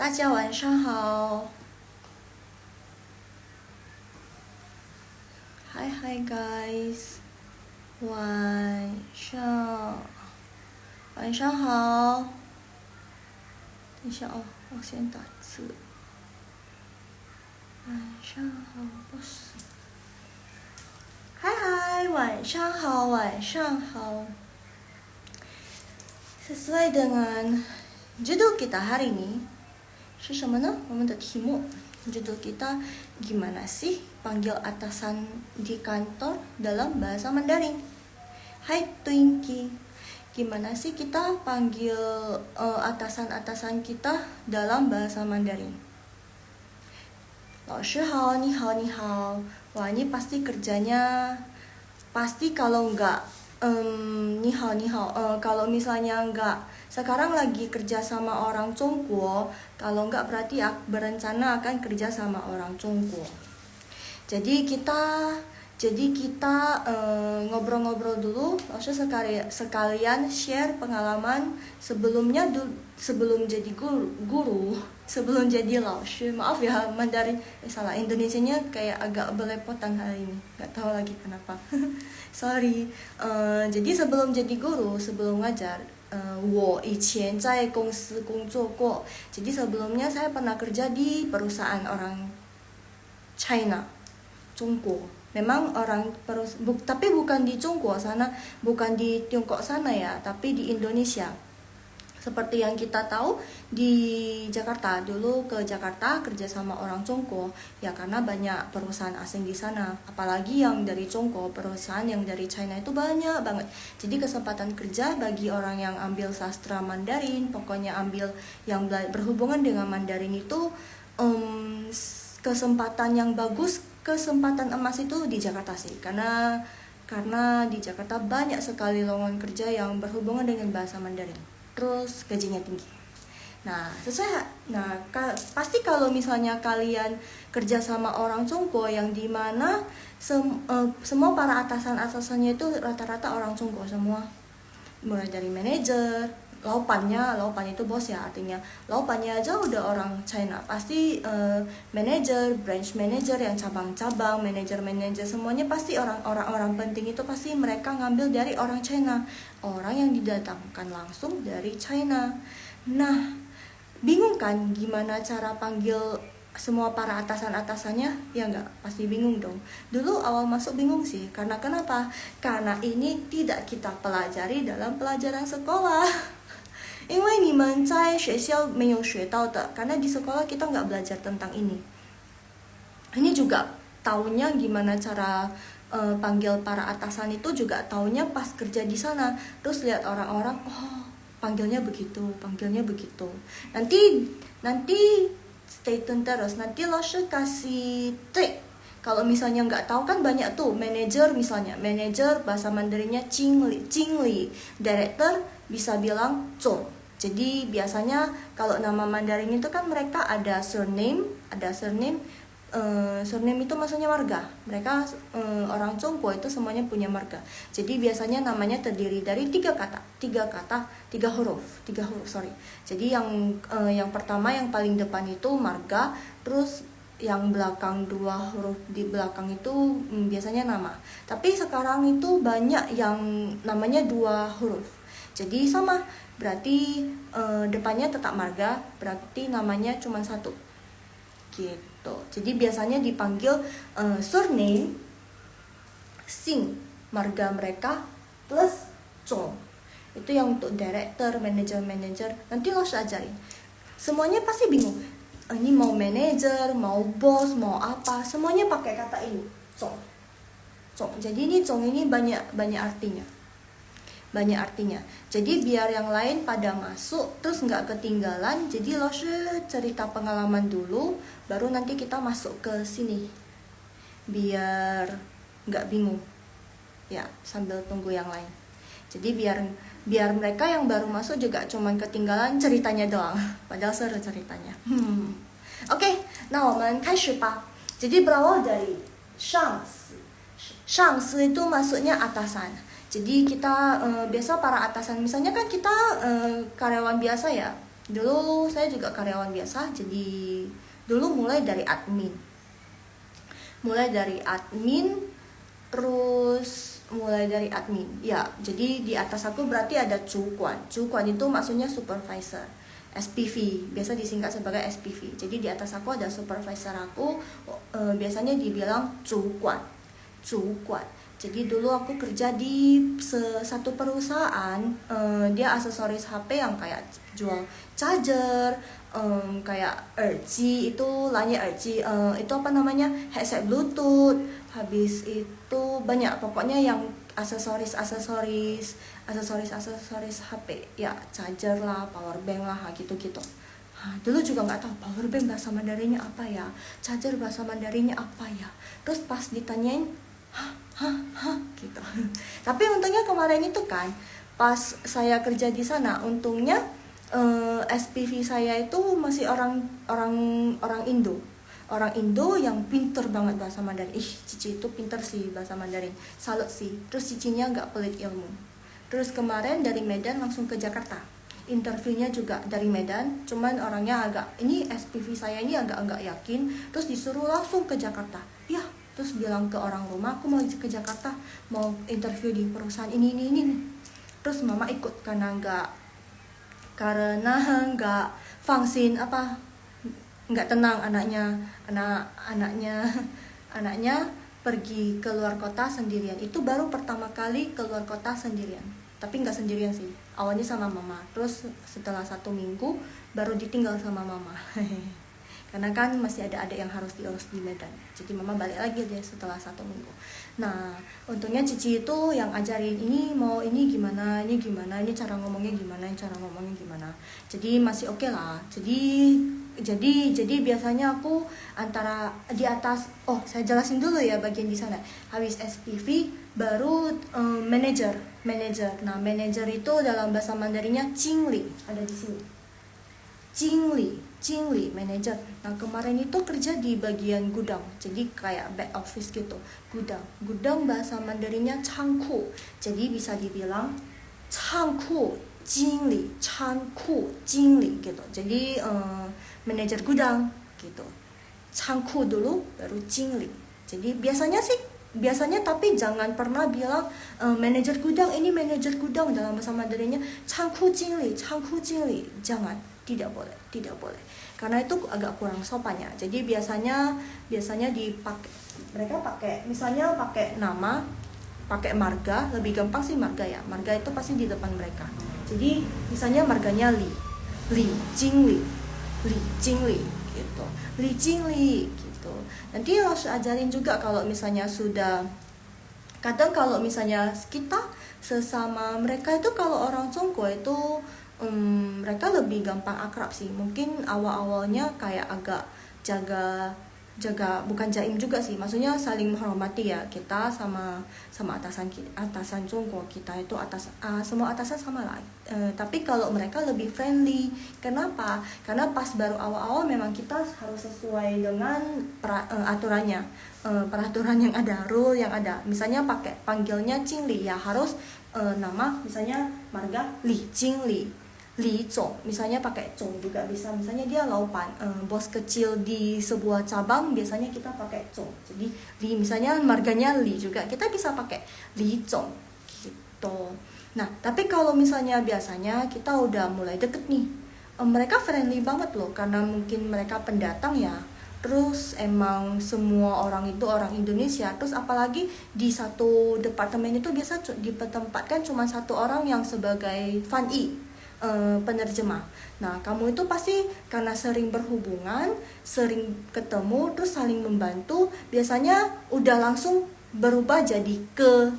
大家晚上好。Hi guys，晚上好。等一下哦，我先打字。晚上好，bos。Hai， 晚上好。Sesuai dengan judul kita hari ini, 是什么呢？我们的题目 judul kita gimana sih panggil atasan di kantor dalam bahasa Mandarin. Hai Twinkie, gimana sih kita panggil atasan-atasan kita dalam bahasa Mandarin? 老师好，你好，你好。Wah, ini pasti kerjanya, pasti kalau enggak ni hao, kalau misalnya enggak sekarang lagi kerja sama orang Zhongguo, kalau enggak berarti berencana akan kerja sama orang Zhongguo. Jadi kita ngobrol-ngobrol dulu, lalu sekalian share pengalaman sebelum jadi guru, sebelum jadi laoshi. Maaf ya, Mandarin salah, Indonesianya kayak agak belepotan hari ini, nggak tahu lagi kenapa. Sorry. Jadi sebelum jadi guru, sebelum ngajar, 我以前在公司工作过. Jadi sebelumnya saya pernah kerja di perusahaan orang China, Zhongguo. Memang tapi bukan di Zhongguo sana, bukan di Tiongkok sana ya, tapi di Indonesia. Seperti yang kita tahu di Jakarta, dulu ke Jakarta kerja sama orang Zhongguo ya, karena banyak perusahaan asing di sana, apalagi yang dari Zhongguo, perusahaan yang dari China itu banyak banget. Jadi kesempatan kerja bagi orang yang ambil sastra Mandarin, pokoknya ambil yang berhubungan dengan Mandarin itu kesempatan yang bagus, kesempatan emas itu di Jakarta sih, karena di Jakarta banyak sekali lowongan kerja yang berhubungan dengan bahasa Mandarin, terus gajinya tinggi. Pasti kalau misalnya kalian kerja sama orang Zhongguo yang dimana semua para atasannya itu rata-rata orang Zhongguo semua, mulai dari manajer, laupannya itu bos ya, artinya laupannya aja udah orang China. Pasti manajer, branch manager yang cabang-cabang, manajer semuanya pasti orang penting itu pasti mereka ngambil dari orang China, orang yang didatangkan langsung dari China. Nah, bingung kan gimana cara panggil semua para atasannya? Ya enggak, pasti bingung dong. Dulu awal masuk bingung sih, karena kenapa? Karena ini tidak kita pelajari dalam pelajaran sekolah. 因为你们在学校没有学到的, karena di sekolah kita nggak belajar tentang ini. Ini juga taunya gimana cara panggil para atasan itu juga taunya pas kerja di sana. Terus lihat orang-orang, oh panggilnya begitu. Nanti stay tune terus, nanti Loshe kasih trik. Kalau misalnya nggak tahu kan banyak tuh manajer, misalnya manajer bahasa Mandarinnya Jingli, director bisa bilang Zhong. Jadi biasanya kalau nama Mandarin itu kan mereka ada surname, surname itu maksudnya marga. Mereka orang Zhongguo itu semuanya punya marga. Jadi biasanya namanya terdiri dari tiga huruf. Jadi yang pertama yang paling depan itu marga, terus yang belakang 2 huruf di belakang itu biasanya nama. Tapi sekarang itu banyak yang namanya 2 huruf. Jadi sama, berarti depannya tetap marga, berarti namanya cuma 1. Gitu. Jadi biasanya dipanggil surname, Sing, marga mereka, plus Zhong. Itu yang untuk director, manager. Nanti lo ajarin. Semuanya pasti bingung. Ini mau manajer, mau bos, mau apa, semuanya pakai kata ini, Zhong. Jadi ini Zhong ini banyak artinya. Jadi biar yang lain pada masuk terus nggak ketinggalan, jadi lo cerita pengalaman dulu, baru nanti kita masuk ke sini, biar nggak bingung ya, sambil tunggu yang lain. Jadi biar mereka yang baru masuk juga cuman ketinggalan ceritanya doang, padahal seru ceritanya. Oke, nah, 我们开始吧. Jadi berawal dari 上司itu maksudnya atasan. Jadi kita biasa para atasan, misalnya kan kita karyawan biasa ya, Dulu saya juga karyawan biasa, jadi dulu mulai dari admin, terus mulai dari admin ya. Jadi di atas aku berarti ada cukuan itu maksudnya supervisor. SPV biasa disingkat sebagai SPV. Jadi di atas aku ada supervisor aku, biasanya dibilang cukuan. Jadi dulu aku kerja di satu perusahaan, dia aksesoris HP yang kayak jual charger, kayak RC itu lainnya RC, itu apa namanya, headset Bluetooth, habis itu banyak pokoknya yang aksesoris HP ya, charger lah, power bank lah, gitu. Dulu juga nggak tahu power bank bahasa Mandarinnya apa ya, charger bahasa Mandarinnya apa ya. Terus pas ditanyain, hah gitu. Tapi untungnya kemarin itu kan pas saya kerja di sana, untungnya SPV saya itu masih orang Indo yang pinter banget bahasa Mandarin. Cici itu pinter sih bahasa Mandarin, salut sih. Terus cicinya nggak pelit ilmu. Terus kemarin dari Medan langsung ke Jakarta, interviewnya juga dari Medan, cuman orangnya ini SPV saya ini agak yakin, terus disuruh langsung ke Jakarta ya. Terus bilang ke orang rumah, aku mau ke Jakarta, mau interview di perusahaan ini. Terus mama ikut karena nggak vaksin, nggak tenang anaknya pergi ke luar kota sendirian. Itu baru pertama kali ke luar kota sendirian, tapi nggak sendirian sih, awalnya sama mama. Terus setelah 1 minggu baru ditinggal sama mama. Karena kan masih ada adik yang harus diurus di Medan, jadi mama balik lagi deh setelah 1 minggu. Nah untungnya cici itu yang ajarin, ini gimana, ini cara ngomongnya gimana. Jadi masih oke lah. Jadi biasanya aku antara di atas, saya jelasin dulu ya bagian di sana. Habis SPV baru manager. Nah manager itu dalam bahasa Mandarinnya Cingli, ada di sini. Cingli manager. Nah kemarin itu kerja di bagian gudang, jadi kayak back office gitu. Gudang bahasa Mandarinnya Changku, jadi bisa dibilang Changku Jingli gitu. Jadi manajer gudang gitu. Changku dulu baru Jingli. Jadi biasanya tapi jangan pernah bilang manajer gudang, ini manajer gudang. Dalam bahasa Mandarinnya Changku Jingli, jangan, tidak boleh, karena itu agak kurang sopannya. Jadi biasanya mereka pakai misalnya pakai nama, pakai marga, lebih gampang sih marga ya. Marga itu pasti di depan mereka. Jadi misalnya marganya Li Jingli gitu. Li Jingli gitu. Nanti harus ajarin juga kalau misalnya kadang kalau misalnya kita sesama mereka itu, kalau orang Congko itu mereka lebih gampang akrab sih. Mungkin awalnya kayak agak jaga, bukan jaim juga sih, maksudnya saling menghormati ya. Kita sama atasan Congko kita itu semua atasan sama lah. Tapi kalau mereka lebih friendly. Kenapa? Karena pas baru awal memang kita harus sesuai dengan aturannya, peraturan yang ada, rule yang ada. Misalnya panggilnya Cingli ya harus nama, misalnya marga Li Cingli, Li Zong, misalnya pakai Zong juga bisa. Misalnya dia laupan, bos kecil di sebuah cabang, biasanya kita pakai Zong. Jadi Li, misalnya marganya Li juga, kita bisa pakai Li Zong gitu. Nah tapi kalau misalnya biasanya kita udah mulai deket nih, mereka friendly banget loh, karena mungkin mereka pendatang ya. Terus emang semua orang itu orang Indonesia. Terus apalagi di satu departemen itu biasa ditempatkan cuma 1 orang yang sebagai Fan-i, penerjemah. Nah kamu itu pasti karena sering berhubungan, sering ketemu, terus saling membantu, biasanya udah langsung berubah jadi ke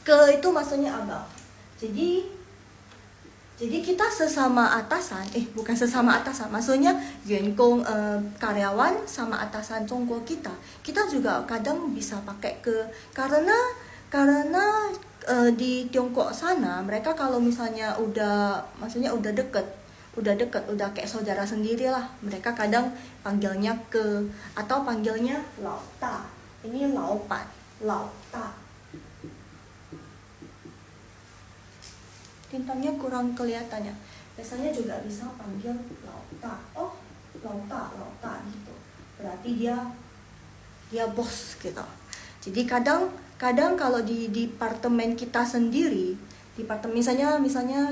itu maksudnya abang. Jadi kita sesama atasan, bukan sesama atasan, maksudnya yuenkong, karyawan sama atasan Congko kita juga kadang bisa pakai ke, karena di Tiongkok sana mereka kalau misalnya udah deket, udah kayak saudara sendiri lah, mereka kadang panggilnya ke, atau panggilnya lauta. Ini laupan, lauta. tintanya kurang kelihatannya. Biasanya juga bisa panggil lauta. Oh, lauta gitu. Berarti dia bos gitu. Jadi kadang kalau di departemen kita sendiri, misalnya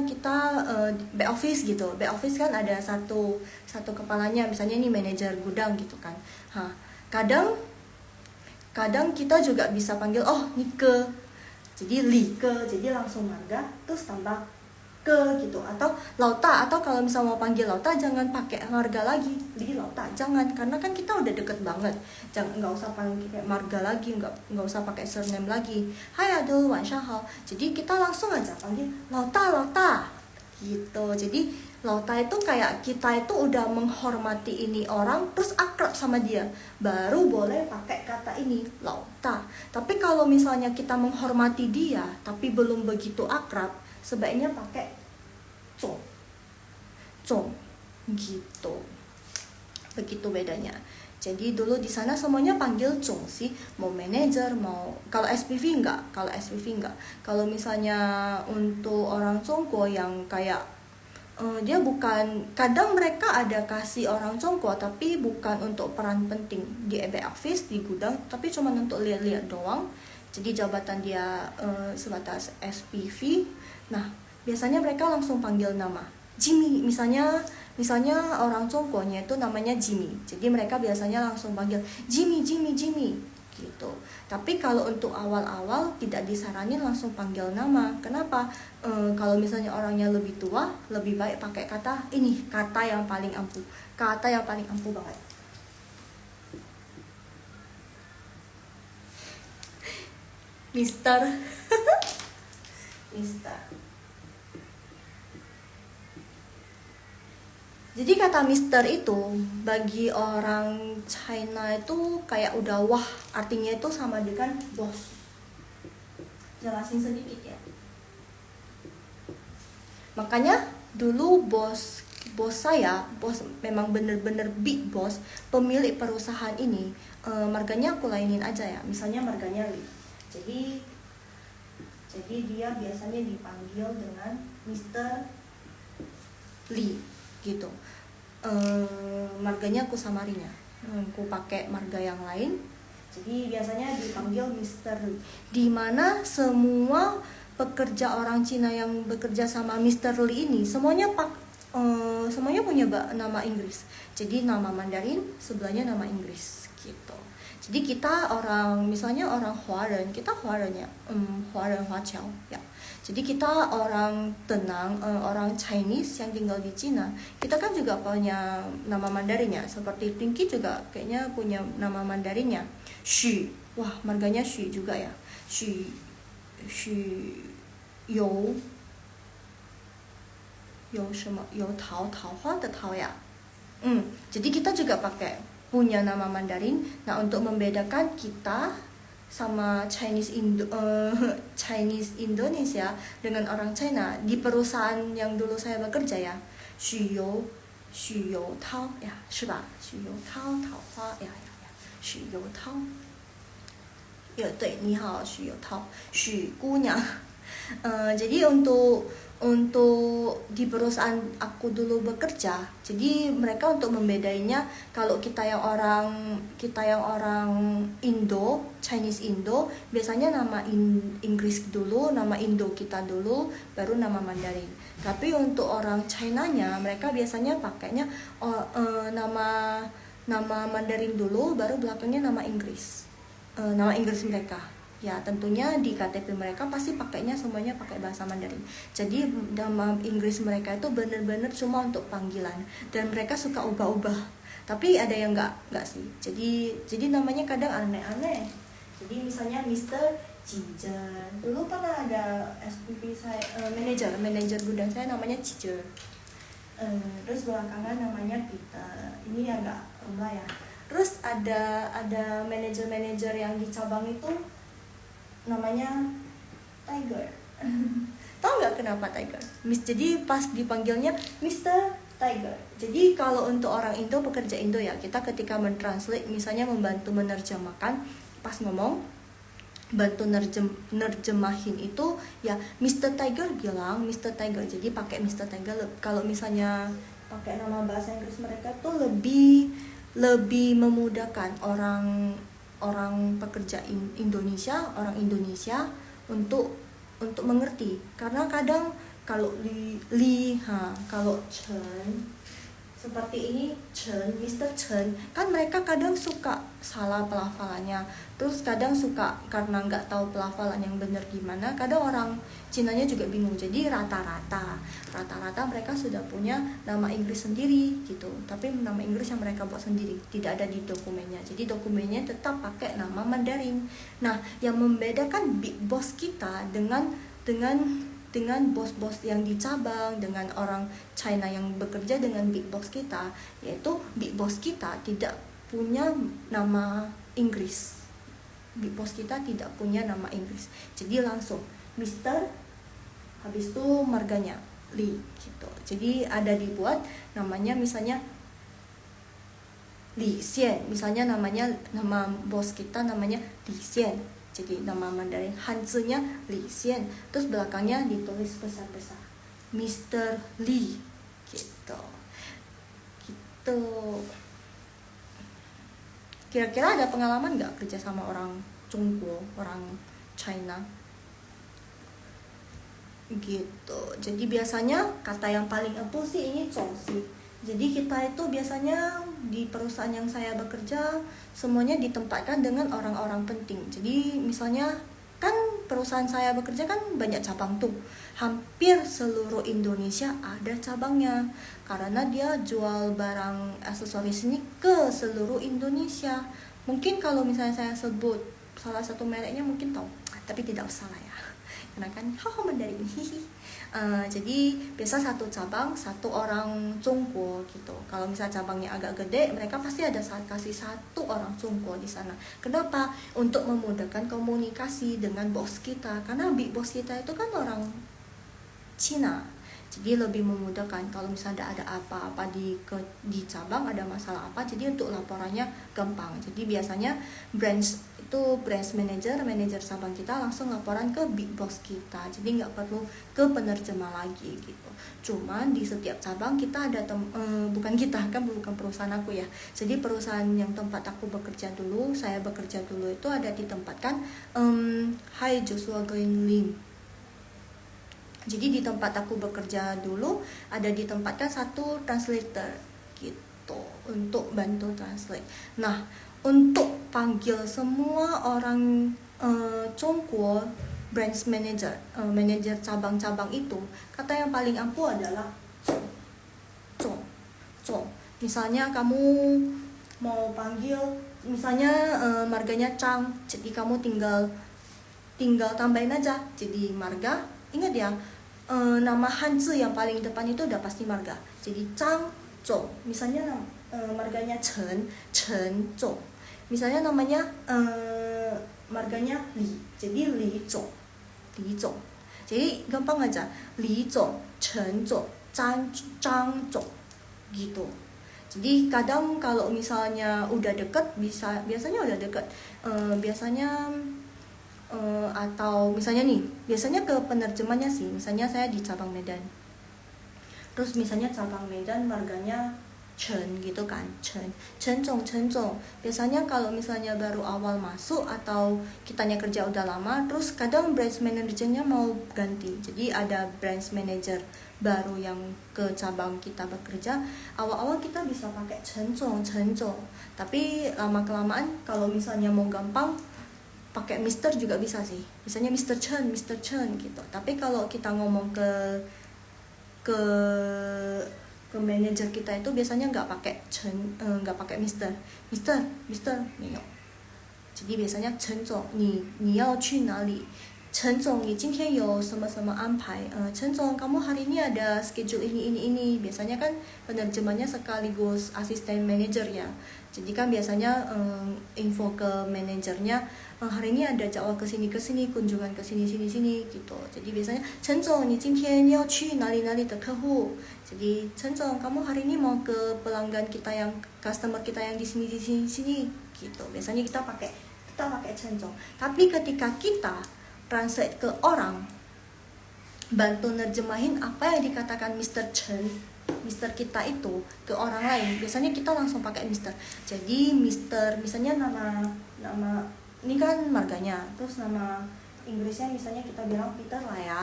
kita back office gitu. Back office kan ada satu kepalanya, misalnya ini manajer gudang gitu kan. Kadang kita juga bisa panggil Nike. Jadi Like, jadi langsung marga terus tambah ke gitu, atau lauta, atau kalau misal mau panggil lauta jangan pakai marga lagi, jadi lauta jangan, karena kan kita udah deket banget, nggak usah pakai marga lagi, nggak usah pakai surname lagi. Hai Adul, Wanshahao. Jadi kita langsung aja panggil lauta gitu. Jadi lauta itu kayak kita itu udah menghormati ini orang, terus akrab sama dia, baru boleh pakai kata ini lauta. Tapi kalau misalnya kita menghormati dia tapi belum begitu akrab, sebaiknya pakai cong gitu. Begitu bedanya. Jadi dulu di sana semuanya panggil cong sih, mau manajer, mau kalau SPV enggak. Kalau misalnya untuk orang Congko yang kayak dia bukan, kadang mereka ada kasih orang Congko tapi bukan untuk peran penting di back office, di gudang, tapi cuma untuk lihat-lihat doang. Jadi jabatan dia sebatas SPV. Nah, biasanya mereka langsung panggil nama. Jimmy, misalnya orang Congkonya itu namanya Jimmy. Jadi mereka biasanya langsung panggil Jimmy gitu. Tapi kalau untuk awal-awal tidak disaranin langsung panggil nama. Kenapa? Kalau misalnya orangnya lebih tua, lebih baik pakai kata yang paling ampuh. Kata yang paling ampuh banget. Mister. Jadi kata Mister itu bagi orang China itu kayak udah wah, artinya itu sama dengan bos. Jelasin sedikit ya. Makanya dulu bos saya memang bener-bener big boss, pemilik perusahaan ini, marganya aku lainin aja ya. Misalnya marganya Lee. Jadi dia biasanya dipanggil dengan Mr. Lee gitu. Marganya aku samarinya, aku pakai marga yang lain. Jadi biasanya dipanggil Mr. Lee. Dimana semua pekerja orang Cina yang bekerja sama Mr. Lee ini semuanya punya nama Inggris. Jadi nama Mandarin, sebelahnya nama Inggris gitu. Jadi kita misalnya orang Huaren, kita Huaren ya, Huaren Huaqiao ya. Jadi kita orang Tenang, orang Chinese yang tinggal di Cina, kita kan juga punya nama Mandarinnya. Seperti Tinky juga kayaknya punya nama Mandarinnya, Xu. Wah, marganya Xu juga ya, Xu You Tao Hua de Tao ya. Jadi kita juga punya nama Mandarin. Nah, untuk membedakan kita sama Chinese Indonesia dengan orang China di perusahaan yang dulu saya bekerja ya, Xu You Tao ya, 是吧? Xu You Tao Hua ya. Xu You Tao. Ya, 对，你好，许有涛，许姑娘。Jadi untuk di perusahaan aku dulu bekerja, jadi mereka untuk membedainya, kalau kita yang orang Indo, Chinese Indo, biasanya nama Inggris dulu, nama Indo kita dulu, baru nama Mandarin. Tapi untuk orang Chinanya, mereka biasanya pakainya nama Mandarin dulu, baru belakangnya nama Inggris. Nama Inggris mereka. Ya, tentunya di KTP mereka pasti pakainya semuanya pakai bahasa Mandarin. Jadi nama Inggris mereka itu benar-benar cuma untuk panggilan, dan mereka suka ubah-ubah. Tapi ada yang enggak sih. Jadi namanya kadang aneh-aneh. Jadi misalnya Mr. Cijer. Dulu pernah ada SPV saya, manajer gudang saya namanya Cijer. Terus belakangan namanya Peter. Ini agak rumah ya. Terus ada manajer yang di cabang itu namanya Tiger. Tahu nggak kenapa Tiger? Jadi pas dipanggilnya Mr. Tiger. Jadi kalau untuk orang Indo, pekerja Indo ya, kita ketika mentranslate, misalnya membantu menerjemahkan, pas ngomong bantu nerjemahin itu ya Mr. Tiger bilang Mr. Tiger, jadi pakai Mr. Tiger. Kalau misalnya pakai nama bahasa Inggris mereka tuh lebih memudahkan orang pekerja Indonesia, orang Indonesia untuk mengerti. Karena kadang kalau kalau Chen seperti ini, Chen, Mr. Chen, kan mereka kadang suka salah pelafalannya. Terus kadang suka karena nggak tahu pelafalan yang benar gimana, kadang orang Cinanya juga bingung. Jadi rata-rata mereka sudah punya nama Inggris sendiri gitu. Tapi nama Inggris yang mereka buat sendiri, tidak ada di dokumennya. Jadi dokumennya tetap pakai nama Mandarin. Nah, yang membedakan Big Boss kita dengan bos-bos yang di cabang, dengan orang China yang bekerja dengan Big Boss kita, yaitu Big Boss kita tidak punya nama Inggris. Big Boss kita tidak punya nama Inggris. Jadi langsung Mister, habis itu marganya Li gitu. Jadi ada dibuat namanya misalnya Li Xian, misalnya nama bos kita namanya Li Xian. Jadi nama Mandarin Hanzi-nya Li Xian, terus belakangnya ditulis besar-besar Mr. Li gitu. Kira-kira ada pengalaman nggak kerja sama orang Cungguo, orang China gitu. Jadi biasanya kata yang paling ampuh sih ini Chong sih. Jadi kita itu biasanya di perusahaan yang saya bekerja semuanya ditempatkan dengan orang-orang penting. Jadi misalnya kan perusahaan saya bekerja kan banyak cabang tuh. Hampir seluruh Indonesia ada cabangnya. Karena dia jual barang aksesoris ini ke seluruh Indonesia. Mungkin kalau misalnya saya sebut salah satu mereknya mungkin tahu, tapi tidak usah lah ya. Karena kan Mandarin. Jadi biasa satu cabang satu orang Cungguo gitu. Kalau misalnya cabangnya agak gede, mereka pasti ada kasih satu orang Cungguo di sana. Kenapa? Untuk memudahkan komunikasi dengan bos kita. Karena big boss kita itu kan orang Cina. Jadi lebih memudahkan kalau misalnya ada apa-apa di cabang, ada masalah apa, jadi untuk laporannya gampang. Jadi biasanya branch manager cabang kita langsung laporan ke big boss kita. Jadi nggak perlu ke penerjemah lagi gitu. Cuman di setiap cabang kita ada bukan perusahaan aku ya. Jadi perusahaan yang tempat aku saya bekerja dulu itu ada ditempatkan Hai Joshua Green Lim. Jadi di tempat aku bekerja dulu ada ditempatkan satu translator gitu untuk bantu translate. Nah, untuk panggil semua orang Cungguo branch manager cabang-cabang itu, kata yang paling ampuh adalah Cong. Misalnya kamu mau panggil misalnya marganya Chang, jadi kamu tinggal tambahin aja jadi marga. Ingat ya, nama Hanzi yang paling depan itu udah pasti marga. Jadi Chang Zhong. Misalnya marganya Chen Zhong. Misalnya namanya marganya Li, jadi Li Zhong. Jadi gampang aja, Li Zhong, Chen Zhong, Zhang Zhong gitu. Jadi kadang kalau misalnya udah deket biasanya udah deket atau misalnya biasanya ke penerjemahnya sih. Misalnya saya di cabang Medan, terus misalnya cabang Medan marganya Chen gitu kan, Chen Zhong. Biasanya kalau misalnya baru awal masuk atau kitanya kerja udah lama, terus kadang branch managernya mau ganti. Jadi ada branch manager baru yang ke cabang kita bekerja. Awal-awal kita bisa pakai Chen Zhong. Tapi lama-kelamaan kalau misalnya mau gampang pakai Mister juga bisa sih. Misalnya Mr. Chen gitu. Tapi kalau kita ngomong ke manajer kita itu biasanya nggak pakai Chen, nggak pakai Mister nih. Jadi biasanya Chen Zhong,你要去哪里？Chen Zhong, 你今天有什么什么安排？Chen Zhong, kamu hari ini ada schedule ini. Biasanya kan penerjemahnya sekaligus asisten manajer ya. Jadi kan biasanya info ke manajernya, hari ini ada jadwal kesini, kunjungan kesini gitu. Jadi biasanya Chen Zhong, 你今天要去哪里的客户？ Jadi Chen Zhong, kamu hari ini mau ke pelanggan kita yang customer kita yang di sini gitu. Biasanya kita pakai kita pakai cencong. Tapi ketika kita translate ke orang, bantu nerjemahin apa yang dikatakan Mr. Chen, Mr. kita itu ke orang lain, biasanya kita langsung pakai Mr. Jadi Mr. misalnya nama ini kan marganya, terus nama Inggrisnya misalnya kita bilang Peter lah ya.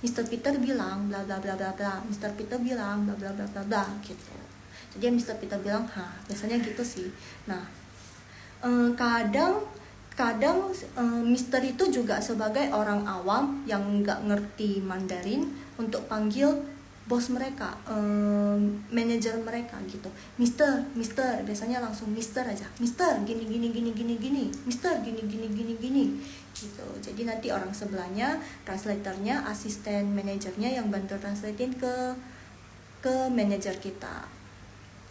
Mr. Peter bilang bla bla bla bla bla. Mr. Peter bilang bla bla bla bla bla gitu. Jadi Mr. Peter bilang, biasanya gitu sih. Nah, kadang Mister itu juga sebagai orang awam yang nggak ngerti Mandarin untuk panggil bos mereka, manajer mereka gitu. Mister, biasanya langsung Mister aja. Mister, gini, Mister, gini, gitu. Jadi nanti orang sebelahnya, translatornya, asisten manajernya yang bantu translatein ke manajer kita,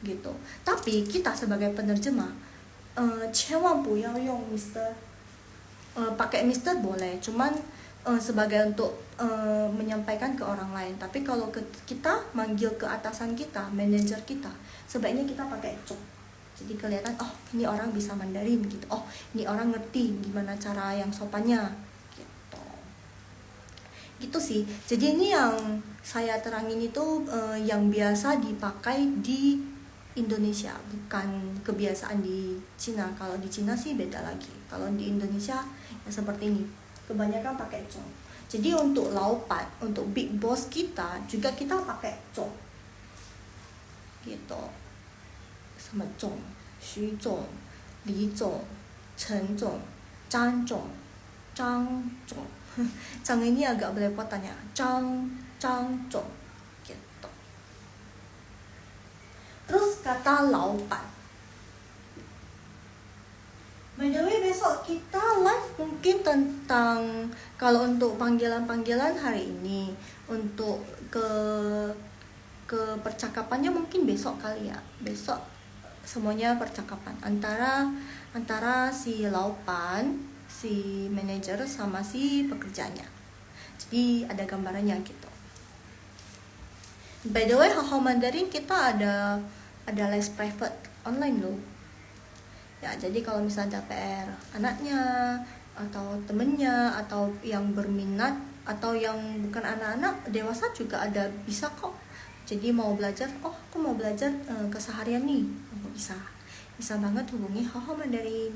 gitu. Tapi kita sebagai penerjemah, 千万不要用 Mister. Pakai Mister boleh, cuman sebagai untuk menyampaikan ke orang lain. Tapi kalau kita manggil ke atasan kita, manajer kita, sebaiknya kita pakai cok. Jadi kelihatan, oh ini orang bisa Mandarin gitu. Oh ini orang ngerti gimana cara yang sopannya gitu. Gitu sih. Jadi ini yang saya terangin itu yang biasa dipakai di Indonesia, bukan kebiasaan di Cina. Kalau di Cina sih beda lagi. Kalau di Indonesia ya seperti ini, kebanyakan pakai cong. Jadi untuk laupan, untuk big boss kita juga kita pakai cong gitu. Sama cong, Xu Zong, Li Zong, Chen Zong, Zhang Zong, Zhang Zong. Zhang ini agak belepotan ya. Zhang Zong gitu. Terus kata laupan. By the way, besok kita live mungkin tentang, kalau untuk panggilan-panggilan hari ini, untuk ke percakapannya mungkin besok kali ya. Besok semuanya percakapan antara si laupan, si manajer sama si pekerjanya. Jadi ada gambarannya gitu. By the way, Haho Mandarin kita ada les private online loh. Ya, jadi kalau misalnya ada PR anaknya atau temennya atau yang berminat atau yang bukan anak-anak, dewasa juga ada, bisa kok. Jadi mau belajar, aku mau belajar keseharian nih, bisa banget hubungi Haho Mandarin.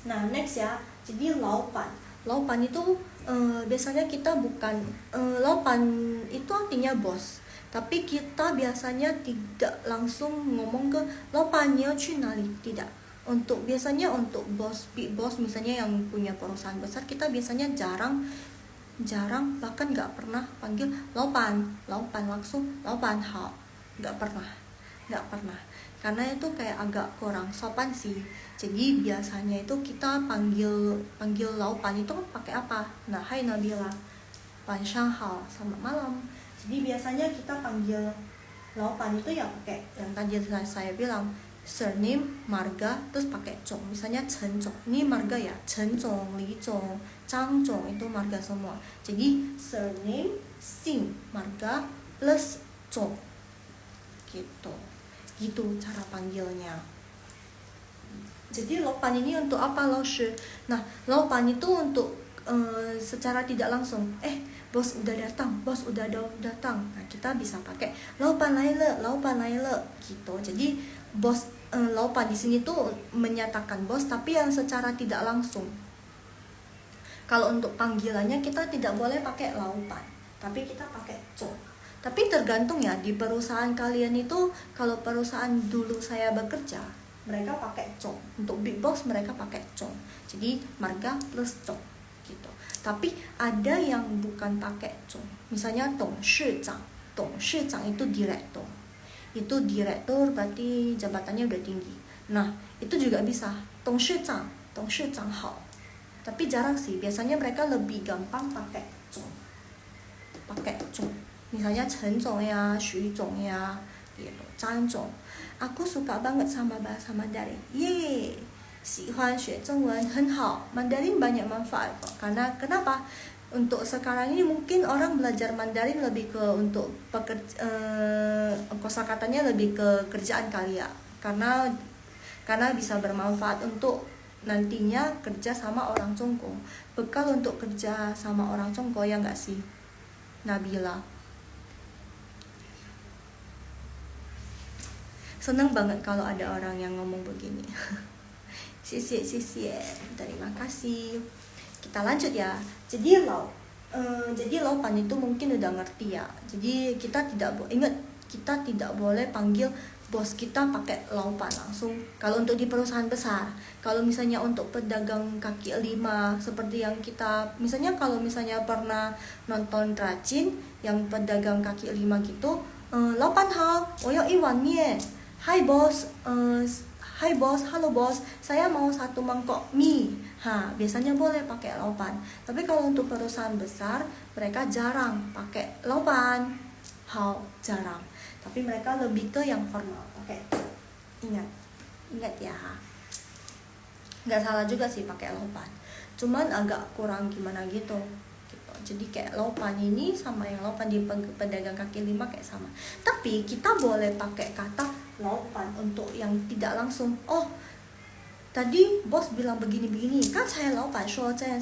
Nah next ya, jadi laupan itu biasanya kita bukan, laupan itu artinya bos. Tapi kita biasanya tidak langsung ngomong ke laupannya去哪里, tidak. Biasanya untuk big boss misalnya yang punya perusahaan besar, kita biasanya jarang bahkan nggak pernah panggil laupan langsung laupan hao, nggak pernah, karena itu kayak agak kurang sopan sih. Jadi biasanya itu kita panggil laupan itu pakai apa? Nah, hai Nabila, Wanshang hao, selamat malam. Jadi biasanya kita panggil laupan itu ya pakai yang tadi saya bilang, surname, marga, terus pakai zong. Misalnya Chen Zong, ini marga ya, Chen Zong, Li Zong, Zhang Zong, itu marga semua. Jadi surname, sing, marga, plus zong gitu cara panggilnya. Jadi laupan ini untuk apa, Laoshi? Nah, laupan itu untuk secara tidak langsung, bos udah datang. Nah, kita bisa pakai laupan laile gitu. Jadi bos, laupan di sini tuh menyatakan bos, tapi yang secara tidak langsung. Kalau untuk panggilannya kita tidak boleh pakai laupan, tapi kita pakai zong. Tapi tergantung ya, di perusahaan kalian itu, kalau perusahaan dulu saya bekerja, mereka pakai zong. Untuk big boss mereka pakai zong. Jadi marga plus zong gitu. Tapi ada yang bukan pakai zong. Misalnya dong shi zhang itu direktur. Itu direktur berarti jabatannya udah tinggi. Nah, itu juga bisa dong shi zhang hao. Tapi jarang sih, biasanya mereka lebih gampang pakai zong. Misalnya Chen Zong ya, Xu Zong ya, gitu, Zhang Zong. Aku suka banget sama bahasa Mandarin. Yeay, 喜欢学中文很好. Mandarin banyak manfaat kok. Karena kenapa? Untuk sekarang ini mungkin orang belajar Mandarin lebih ke untuk kosakatanya lebih ke kerjaan kali ya. Karena karena bisa bermanfaat untuk nantinya kerja sama orang Congko. Bekal untuk kerja sama orang Congko, ya nggak sih Nabila? Seneng banget kalau ada orang yang ngomong begini. Sisi, terima kasih. Kita lanjut ya. Jadi laupan itu mungkin udah ngerti ya. Jadi kita tidak boleh panggil bos kita pakai laupan langsung. Kalau untuk di perusahaan besar, kalau misalnya untuk pedagang kaki lima seperti yang kita, misalnya kalau misalnya pernah nonton Rajin yang pedagang kaki lima gitu, laupan hao, oyo iwan mie, hai bos, hai bos, halo bos, saya mau 1 mangkok mie. Biasanya boleh pakai laupan. Tapi kalau untuk perusahaan besar, mereka jarang pakai laupan hao, jarang. Tapi mereka lebih ke yang formal. Oke, ingat ya. Nggak salah juga sih pakai laupan, cuman agak kurang gimana gitu. Jadi kayak laupan ini sama yang laupan di pedagang kaki lima kayak sama. Tapi kita boleh pakai kata laupan untuk yang tidak langsung. Oh, tadi bos bilang begini-begini, kan saya laupan so saya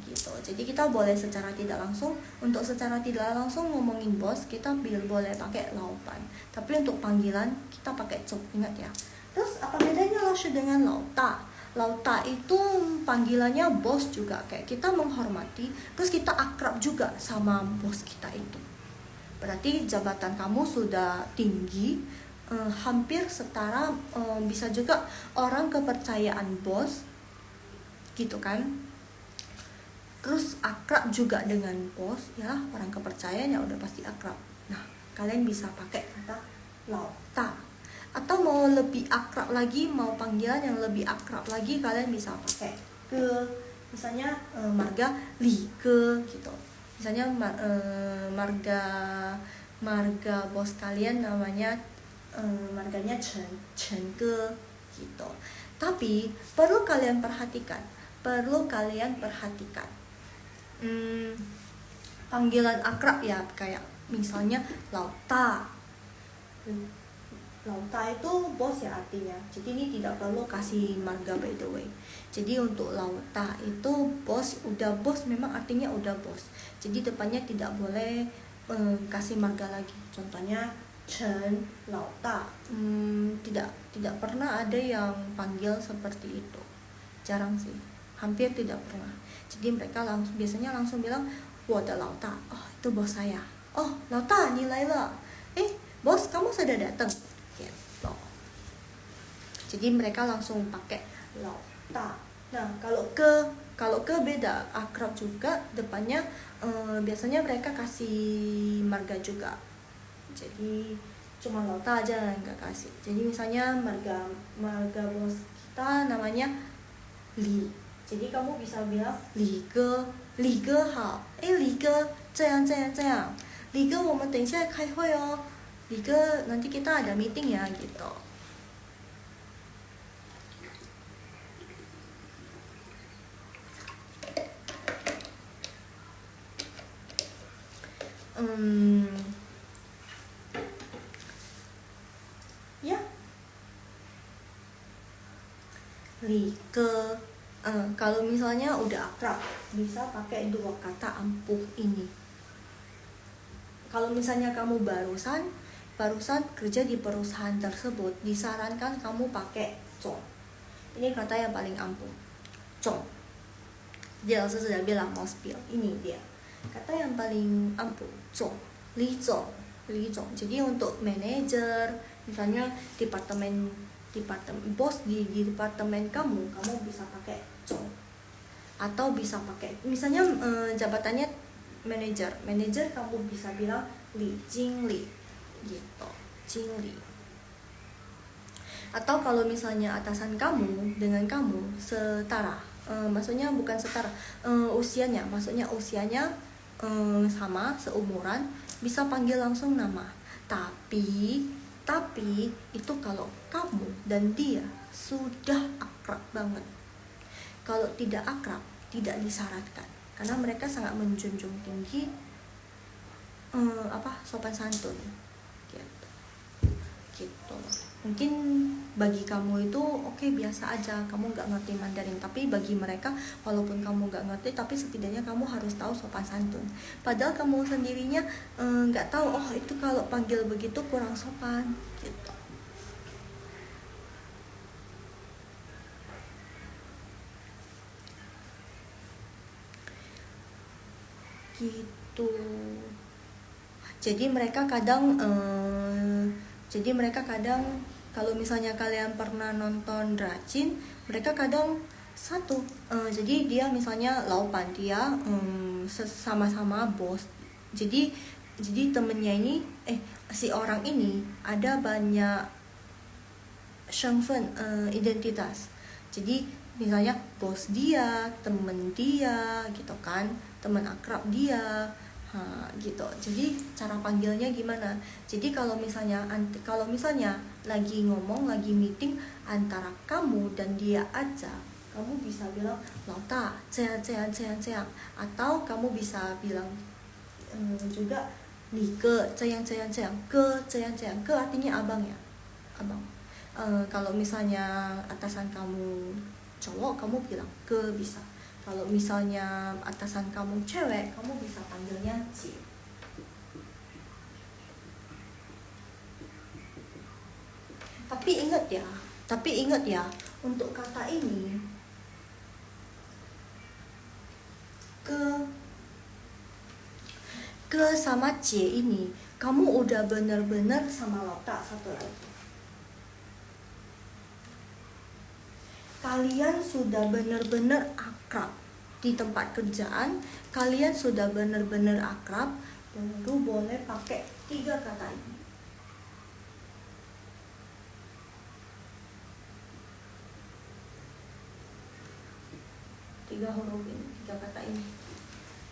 gitu. Jadi kita boleh secara tidak langsung, untuk secara tidak langsung ngomongin bos kita boleh pakai laupan. Tapi untuk panggilan kita pakai cok, ingat ya. Terus apa bedanya langsung dengan lauta? Lauta itu panggilannya bos juga, kayak kita menghormati, terus kita akrab juga sama bos kita itu. Berarti jabatan kamu sudah tinggi, hampir setara, bisa juga orang kepercayaan bos gitu kan. Terus akrab juga dengan bos, ya orang kepercayaannya udah pasti akrab. Nah, kalian bisa pakai kata lauta. Atau mau lebih akrab lagi, mau panggilan yang lebih akrab lagi, kalian bisa pakai ke, misalnya marga li ke gitu. Misalnya marga bos kalian namanya marganya Chen ke gitu. Tapi perlu kalian perhatikan panggilan akrab ya, kayak misalnya lauta. Lauta itu bos ya artinya. Jadi ini tidak perlu kasih marga by the way. Jadi untuk lauta itu bos, udah bos memang artinya udah bos. Jadi depannya tidak boleh kasih marga lagi. Contohnya Chen lauta. Tidak pernah ada yang panggil seperti itu. Jarang sih. Hampir tidak pernah. Jadi mereka biasanya langsung bilang, "Wo de lauta." Oh, itu bos saya. "Oh, lauta, ni lai le." Bos, kamu sudah datang. Gitu. Jadi mereka langsung pakai lauta. Nah, kalau ke beda, akrab juga, depannya biasanya mereka kasih marga juga. Jadi cuma lauta aja nggak kasih. Jadi misalnya marga bos kita namanya Li. Jadi kamu bisa bilang Li ge hao. Li ge 这样Li ge 我们等一下开会哦。Li ge nanti kita ada meeting ya gitu. Ya, Li ge. Kalau misalnya udah akrab, bisa pakai 2 kata ampuh ini. Kalau misalnya kamu barusan kerja di perusahaan tersebut, disarankan kamu pakai zong. Ini kata yang paling ampuh, zong. Jadi langsung sudah bilang mau spill, ini dia kata yang paling ampuh, zong, li zong. Jadi untuk manajer, misalnya departemen bos di departemen kamu bisa pakai zong. Atau bisa pakai, misalnya jabatannya manajer kamu bisa bilang li jingli gitu, jingli. Atau kalau misalnya atasan kamu dengan kamu setara, maksudnya bukan setara, usianya, maksudnya usianya sama, seumuran, bisa panggil langsung nama. Tapi itu kalau kamu dan dia sudah akrab banget. Kalau tidak akrab, tidak disyaratkan, karena mereka sangat menjunjung tinggi sopan santun gitu. Mungkin bagi kamu itu oke, biasa aja, kamu nggak ngerti Mandarin, tapi bagi mereka walaupun kamu nggak ngerti, tapi setidaknya kamu harus tahu sopan santun. Padahal kamu sendirinya nggak tahu, oh itu kalau panggil begitu kurang sopan gitu. Gitu. Jadi mereka kadang kalau misalnya kalian pernah nonton Dracin, mereka kadang satu, jadi dia misalnya laupan, dia sama-sama bos. Jadi temennya ini si orang ini ada banyak shengfen, identitas. Jadi misalnya bos dia, temen dia gitu kan, teman akrab dia, gitu. Jadi cara panggilnya gimana? Jadi kalau misalnya lagi ngomong, lagi meeting antara kamu dan dia aja, kamu bisa bilang lauta, ceang, atau kamu bisa bilang juga ni ke ceang, ke artinya abang ya, abang. Kalau misalnya atasan kamu cowok, kamu bilang ke bisa. Kalau misalnya atasan kamu cewek, kamu bisa panggilnya Ci. Tapi ingat ya, untuk kata ini ke sama C ini, kamu udah bener-bener sama Lauta satu lagi. Kalian sudah benar-benar akrab di tempat kerjaan, kalian sudah benar-benar akrab, baru boleh pakai 3 kata ini. 3 huruf ini, 3 kata ini,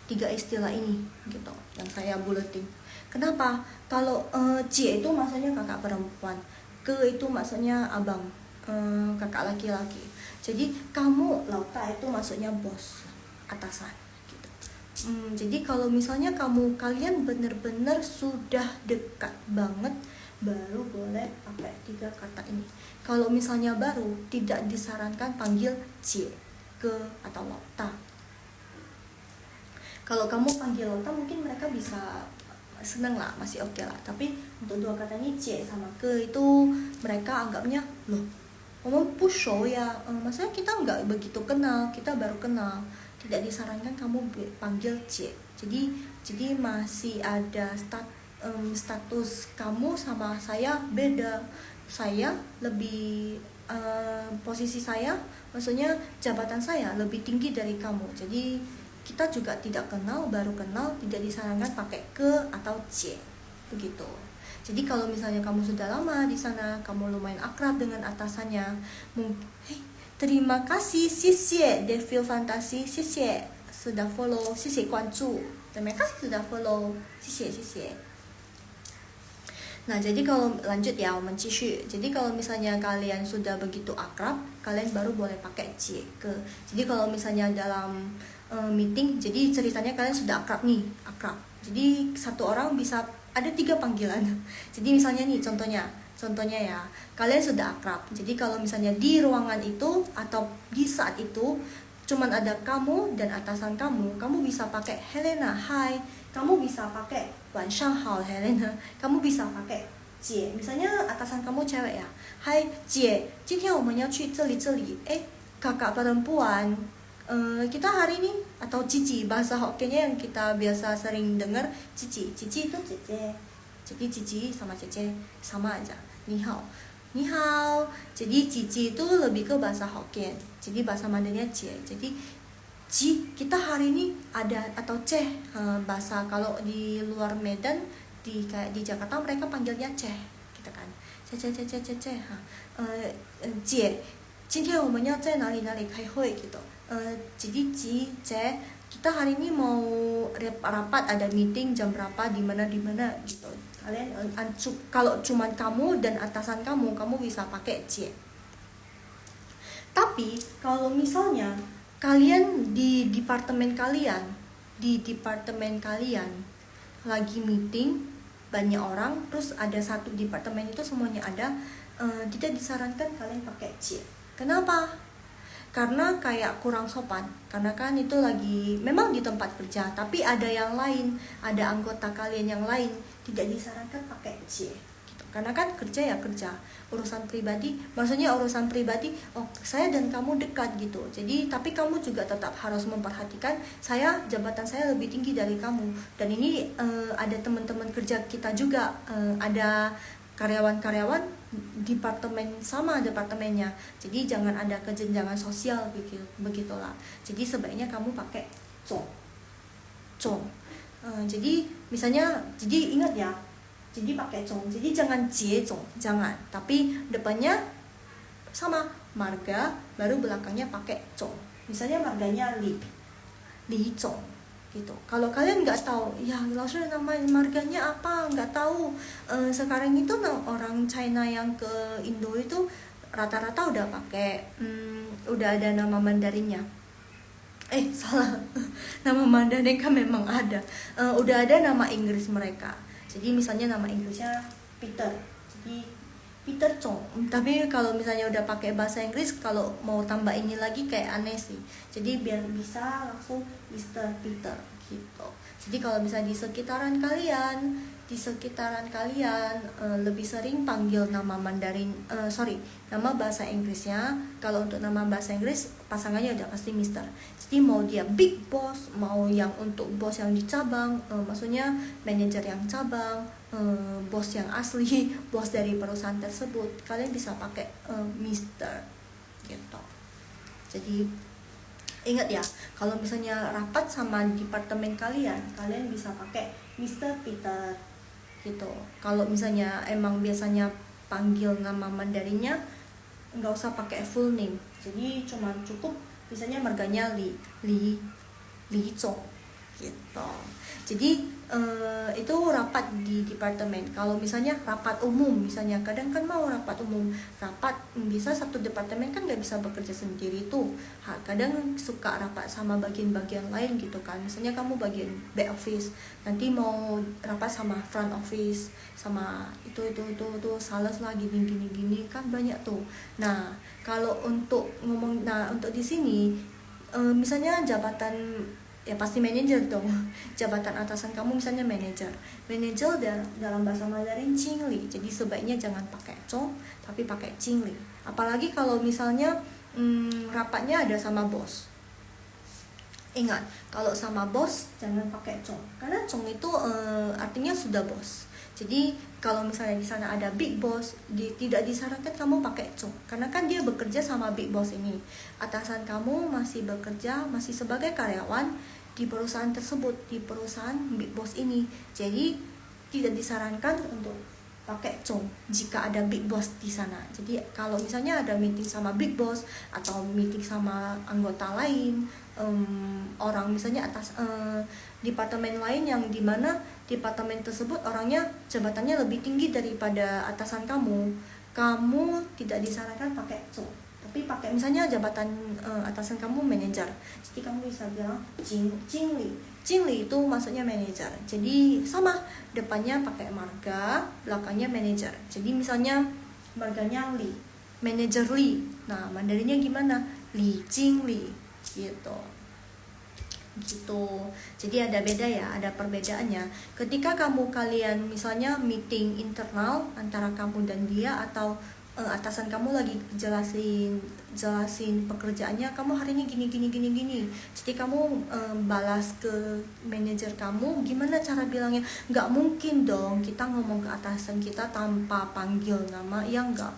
3 istilah ini gitu yang saya buletin. Kenapa? Kalau C itu maksudnya kakak perempuan, ke itu maksudnya abang, kakak laki-laki. Jadi kamu lauta itu maksudnya bos, atasan gitu. Jadi kalau misalnya kalian bener-bener sudah dekat banget, baru boleh pakai 3 kata ini. Kalau misalnya baru, tidak disarankan panggil C, ke, atau lauta. Kalau kamu panggil lauta mungkin mereka bisa seneng lah, masih oke lah. Tapi untuk 2 kata ini C sama ke itu mereka anggapnya loh, ngomong pusho ya, maksudnya kita nggak begitu kenal, kita baru kenal, tidak disarankan kamu panggil C. Jadi masih ada status kamu sama saya beda. Saya lebih posisi saya, maksudnya jabatan saya lebih tinggi dari kamu. Jadi kita juga tidak kenal, baru kenal, tidak disarankan pakai ke atau C begitu. Jadi kalau misalnya kamu sudah lama di sana, kamu lumayan akrab dengan atasannya, terima kasih, 谢谢 Devil Fantasy, 谢谢 sudah follow, 谢谢关注, terima kasih sudah follow, 谢谢. Nah, jadi kalau lanjut ya, 我们继续. Jadi kalau misalnya kalian sudah begitu akrab, kalian baru boleh pakai C, ke. Jadi kalau misalnya dalam meeting, jadi ceritanya kalian sudah akrab nih, Jadi satu orang bisa ada 3 panggilan. Jadi misalnya nih contohnya ya, kalian sudah akrab. Jadi kalau misalnya di ruangan itu atau di saat itu cuman ada kamu dan atasan kamu bisa pakai Helena, hai. Kamu bisa pakai 晚上好 Helena. Kamu bisa pakai 姐. Misalnya atasan kamu cewek ya, hai 姐，今天我们要去这里。kakak perempuan, kita hari ini, atau cici, bahasa Hokkiennya yang kita biasa sering dengar, cici itu cece. Jadi cici sama cece sama aja, ni hao. Jadi cici itu lebih ke bahasa Hokkien, jadi bahasa Mandarinnya cie. Jadi ci, kita hari ini ada, atau ceh, bahasa kalau di luar Medan, kayak di Jakarta mereka panggilnya ceh gitu kan, ceh. Cie, 今天我们要在哪里开会 gitu. Jadi Ci, C, kita hari ini mau rapat, ada meeting jam berapa, di mana gitu. Kalian kalau cuman kamu dan atasan kamu bisa pakai C. Tapi kalau misalnya kalian di departemen kalian lagi meeting banyak orang, terus ada satu departemen itu semuanya ada, tidak disarankan kalian pakai C. Kenapa? Karena kayak kurang sopan. Karena kan itu lagi memang di tempat kerja, tapi ada yang lain, ada anggota kalian yang lain, tidak disarankan pakai C gitu. Karena kan kerja ya kerja, urusan pribadi, maksudnya urusan pribadi, oh saya dan kamu dekat gitu. Jadi tapi kamu juga tetap harus memperhatikan jabatan saya lebih tinggi dari kamu. Dan ini ada teman-teman kerja kita juga, ada karyawan-karyawan departemennya, jadi jangan ada kejenjangan sosial begitulah. Jadi sebaiknya kamu pakai cong. Jadi misalnya, jadi ingat ya, jadi pakai cong, jadi jangan cong, jangan, tapi depannya sama marga, baru belakangnya pakai cong. Misalnya marganya li cong gitu. Kalau kalian nggak tahu, ya langsung nama marganya apa, nggak tahu. Sekarang itu orang China yang ke Indo itu rata-rata udah pakai, udah ada nama Mandarinnya. Salah, nama Mandarin kan memang ada. Udah ada nama Inggris mereka. Jadi misalnya nama Inggrisnya Peter, jadi Peter Chong. Tapi kalau misalnya udah pakai bahasa Inggris, kalau mau tambah ini lagi kayak aneh sih. Jadi biar bisa langsung Mr. Peter gitu. Jadi kalau misalnya di sekitaran kalian lebih sering panggil nama Mandarin, nama bahasa Inggrisnya. Kalau untuk nama bahasa Inggris pasangannya udah pasti Mister. Jadi mau dia big boss, mau yang untuk bos yang di cabang, maksudnya manajer yang cabang, bos yang asli, bos dari perusahaan tersebut, kalian bisa pakai Mister gitu. Jadi ingat ya, kalau misalnya rapat sama departemen kalian bisa pakai Mr. Peter gitu. Kalau misalnya emang biasanya panggil nama Mandarinnya, nggak usah pakai full name. Jadi cuma cukup misalnya marganya Li Chong gitu. Jadi itu rapat di departemen. Kalau misalnya rapat umum, misalnya kadang kan mau rapat umum, bisa satu departemen kan nggak bisa bekerja sendiri tuh. Kadang suka rapat sama bagian-bagian lain gitu kan. Misalnya kamu bagian back office, nanti mau rapat sama front office, sama itu sales lah, gini kan banyak tuh. Nah kalau untuk untuk di sini, misalnya jabatan, ya pasti manajer dong. Jabatan atasan kamu misalnya manajer dalam bahasa Mandarin Cingli. Jadi sebaiknya jangan pakai cong, tapi pakai Cingli. Apalagi kalau misalnya rapatnya ada sama bos. Ingat, kalau sama bos jangan pakai cong, karena cong itu artinya sudah bos. Jadi kalau misalnya di sana ada big boss, tidak disarankan kamu pakai cong, karena kan dia bekerja sama big boss ini. Atasan kamu masih bekerja, masih sebagai karyawan di perusahaan tersebut, di perusahaan big boss ini. Jadi tidak disarankan untuk pakai cong jika ada big boss di sana. Jadi kalau misalnya ada meeting sama big boss atau meeting sama anggota lain, orang misalnya atas departemen lain yang dimana departemen tersebut orangnya jabatannya lebih tinggi daripada atasan kamu tidak disarankan pakai cong, tapi pakai misalnya jabatan atasan kamu manajer. Jadi kamu bisa bilang Cingli itu maksudnya manajer. Jadi sama, depannya pakai marga, belakangnya manajer. Jadi misalnya marganya Li, manajer Li. Nah, Mandarinnya gimana? Li Cingli gitu. Jadi ada beda ya, ada perbedaannya. Ketika kalian misalnya meeting internal antara kamu dan dia, atau atasan kamu lagi jelasin pekerjaannya, kamu hari ini gini. Jadi kamu balas ke manajer kamu, gimana cara bilangnya? Nggak mungkin dong kita ngomong ke atasan kita tanpa panggil nama, ya nggak.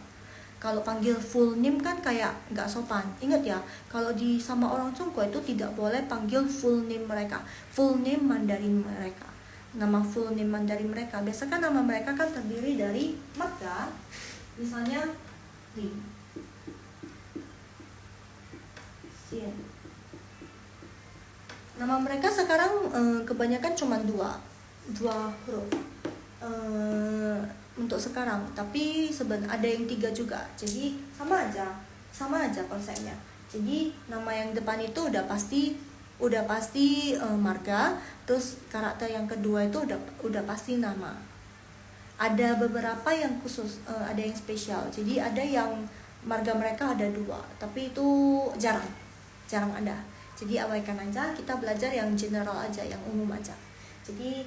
Kalau panggil full name kan kayak nggak sopan. Ingat ya, kalau sama orang Congko itu tidak boleh panggil full name mereka, full name Mandarin mereka, nama full name Mandarin mereka. Biasa kan nama mereka kan terdiri dari marga, misalnya Li, Xin. Nama mereka sekarang kebanyakan cuma dua huruf untuk sekarang, tapi sebenarnya ada yang 3 juga. Jadi sama aja konsepnya. Jadi nama yang depan itu udah pasti marga, terus karakter yang kedua itu udah pasti nama. Ada beberapa yang khusus, ada yang spesial. Jadi ada yang marga mereka ada 2, tapi itu jarang ada. Jadi abaikan aja, kita belajar yang general aja, yang umum aja. Jadi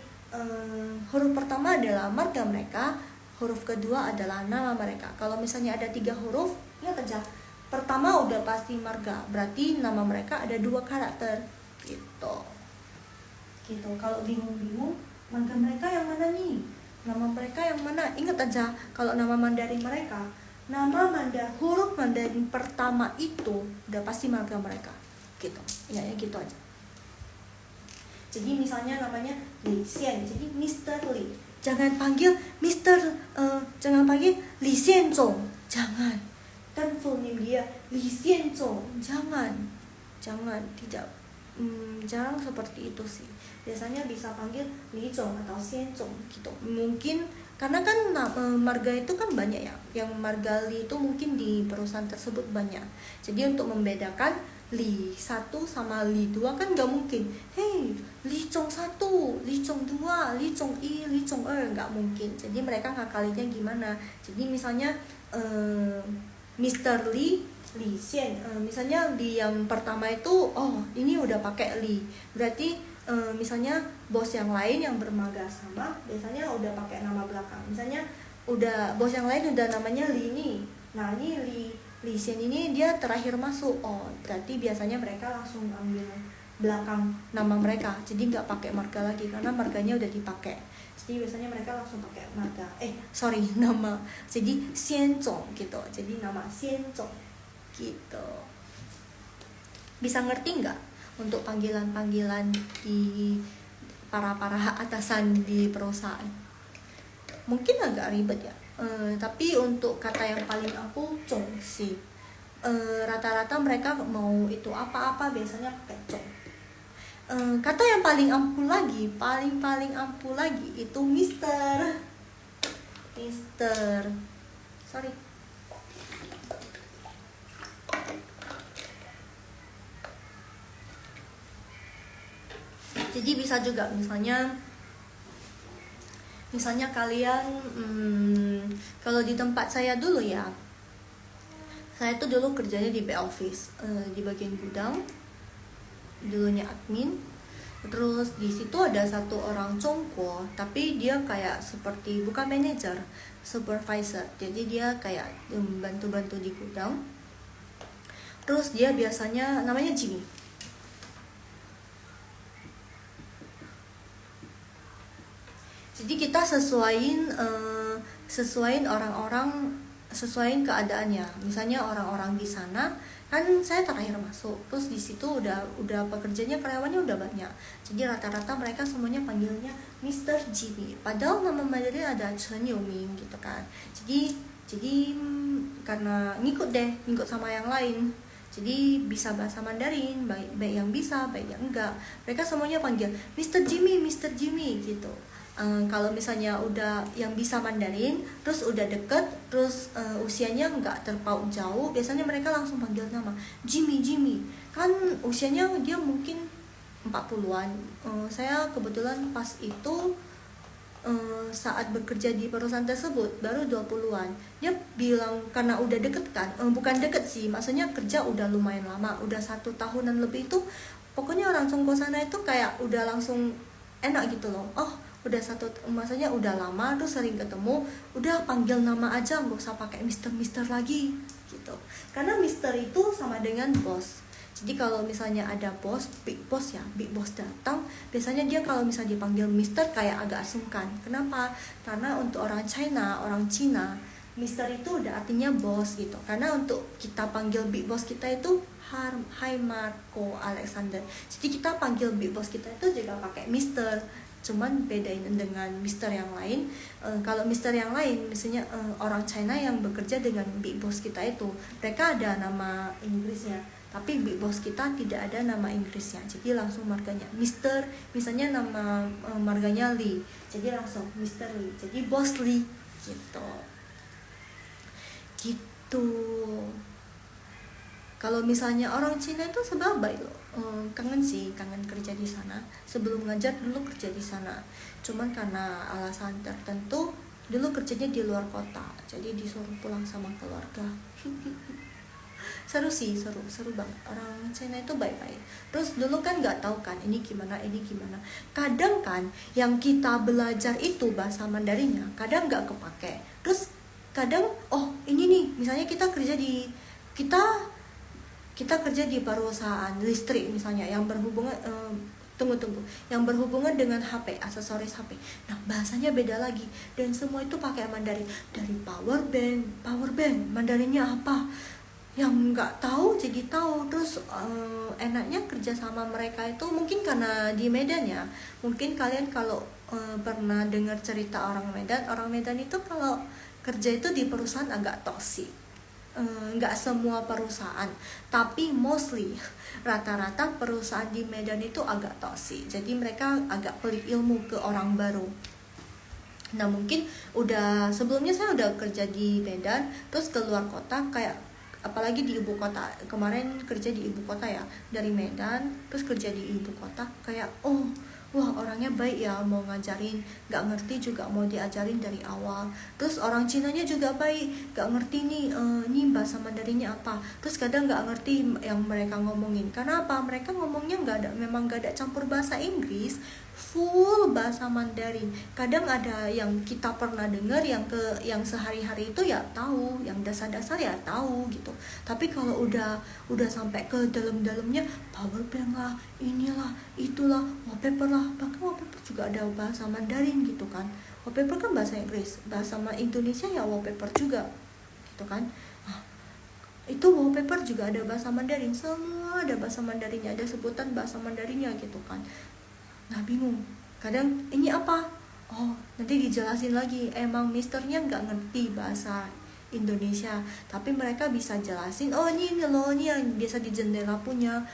huruf pertama adalah marga mereka, huruf kedua adalah nama mereka. Kalau misalnya ada 3 huruf, lihat aja. Pertama udah pasti marga, berarti nama mereka ada 2 karakter. Gitu. Kalau bingung, marga mereka yang mana nih? Nama mereka yang mana? Ingat aja, kalau nama Mandarin mereka, huruf Mandarin pertama itu udah pasti marga mereka. Gitu. Ya gitu aja. Jadi misalnya namanya Li Xian, jadi Mr. Li. Jangan panggil jangan panggil Li Xian Zong. Jangan. Dan full name dia Li Xian Zong. Jangan, tidak. Jarang seperti itu sih. Biasanya bisa panggil Li Zong atau Xian Zong gitu. Mungkin karena kan marga itu kan banyak ya. Yang marga Li itu mungkin di perusahaan tersebut banyak. Jadi untuk membedakan Li 1 sama Li 2 kan gak mungkin. Hey, Li Zong 1, Li Zong 2, Li Zong 1, Li Zong 2, gak mungkin. Jadi mereka ngakalinnya gimana? Jadi misalnya Mr. Li Xian, misalnya di yang pertama itu, oh ini udah pakai Li, berarti misalnya bos yang lain yang bermarga sama biasanya udah pakai nama belakang. Misalnya udah bos yang lain udah namanya Li nih, nah ini Li Xian ini dia terakhir masuk, oh berarti biasanya mereka langsung ambil belakang nama mereka, jadi nggak pakai marga lagi karena marganya udah dipakai. Jadi biasanya mereka langsung pakai marga nama, jadi Xian Zong gitu, jadi nama Xian Zong gitu. Bisa ngerti nggak untuk panggilan-panggilan di para atasan di perusahaan? Mungkin agak ribet ya, tapi untuk kata yang paling ampuh Zong sih. Rata-rata mereka mau itu apa-apa biasanya pakai Zong. Kata yang paling ampuh lagi, paling ampuh lagi itu Mister. Sorry. Jadi bisa juga misalnya kalian kalau di tempat saya dulu ya, saya tuh dulu kerjanya di back office, di bagian gudang, dulunya admin. Terus di situ ada satu orang Congko, tapi dia kayak seperti bukan manajer, supervisor. Jadi dia kayak bantu-bantu di gudang. Terus dia biasanya namanya Jimmy. Jadi kita sesuaiin orang-orang, sesuaiin keadaannya. Misalnya orang-orang di sana kan saya terakhir masuk, terus di situ udah pekerjanya, karyawannya udah banyak. Jadi rata-rata mereka semuanya panggilnya Mr. Jimmy. Padahal nama Mandarin ada Chen Youming gitu kan. Jadi karena ngikut sama yang lain. Jadi bisa bahasa Mandarin, baik yang bisa, baik yang enggak. Mereka semuanya panggil Mr. Jimmy gitu. Kalau misalnya udah yang bisa Mandarin, terus udah deket, terus usianya nggak terpaut jauh, biasanya mereka langsung panggil nama Jimmy. Kan usianya dia mungkin 40-an. Saya kebetulan pas itu saat bekerja di perusahaan tersebut baru 20-an. Dia bilang karena udah deket kan, bukan deket sih, maksudnya kerja udah lumayan lama, udah 1 tahunan lebih itu. Pokoknya orang Congko sana itu kayak udah langsung enak gitu loh. Oh udah maksudnya udah lama terus sering ketemu, udah panggil nama aja, nggak usah pakai Mister lagi gitu. Karena Mister itu sama dengan bos. Jadi kalau misalnya ada big boss datang, biasanya dia kalau misalnya dipanggil Mister kayak agak sungkan. Kenapa? Karena untuk orang Cina, Mister itu udah artinya bos gitu. Karena untuk kita panggil big boss kita itu Hai Marco Alexander. Jadi kita panggil big boss kita itu juga pakai Mister. Cuman bedain dengan Mister yang lain. Kalau Mister yang lain, misalnya orang China yang bekerja dengan big boss kita itu, mereka ada nama Inggrisnya, tapi big boss kita tidak ada nama Inggrisnya. Jadi langsung marganya Mister. Misalnya nama marganya Lee, jadi langsung Mister Lee. Jadi Bos Lee gitu. Kalau misalnya orang Cina itu sebenarnya baik loh. Kangen kerja di sana. Sebelum ngajar dulu kerja di sana. Cuman karena alasan tertentu dulu kerjanya di luar kota, jadi disuruh pulang sama keluarga. Seru sih, seru banget. Orang China itu baik-baik. Terus dulu kan nggak tahu kan ini gimana, kadang kan yang kita belajar itu bahasa Mandarinnya kadang nggak kepake. Terus kadang oh ini nih, misalnya kita kerja di perusahaan listrik misalnya yang berhubungan tunggu yang berhubungan dengan HP, aksesoris HP. Nah bahasanya beda lagi dan semua itu pakai Mandarin. Dari power bank Mandarinnya apa, yang nggak tahu jadi tahu. Terus enaknya kerja sama mereka itu mungkin karena di Medan ya. Mungkin kalian kalau pernah dengar cerita orang Medan itu kalau kerja itu di perusahaan agak toksik. Nggak semua perusahaan, tapi mostly rata-rata perusahaan di Medan itu agak toksik. Jadi mereka agak pelit ilmu ke orang baru. Nah mungkin sebelumnya saya udah kerja di Medan, terus keluar kota kayak apalagi di ibu kota, kemarin kerja di ibu kota ya, dari Medan terus kerja di ibu kota, kayak wah orangnya baik ya, mau ngajarin, nggak ngerti juga mau diajarin dari awal. Terus orang Cinanya juga baik, nggak ngerti nih bahasa Mandarinnya apa, terus kadang nggak ngerti yang mereka ngomongin. Karena apa? Mereka ngomongnya memang nggak ada campur bahasa Inggris, full bahasa Mandarin. Kadang ada yang kita pernah dengar yang sehari-hari itu ya tahu, yang dasar-dasar ya tahu gitu. Tapi kalau udah sampai ke dalam-dalamnya, power bank lah, inilah, itulah, wallpaper lah, bahkan wallpaper juga ada bahasa Mandarin gitu kan. Wallpaper kan bahasa Inggris, bahasa Indonesia ya wallpaper juga gitu kan. Itu wallpaper juga ada bahasa Mandarin, semua ada bahasa Mandarinnya, ada sebutan bahasa Mandarinnya gitu kan. Nah bingung, kadang ini apa? Oh nanti dijelasin lagi, emang misternya nggak ngerti bahasa Indonesia, tapi mereka bisa jelasin, oh ini loh, ini yang biasa di jendela punya.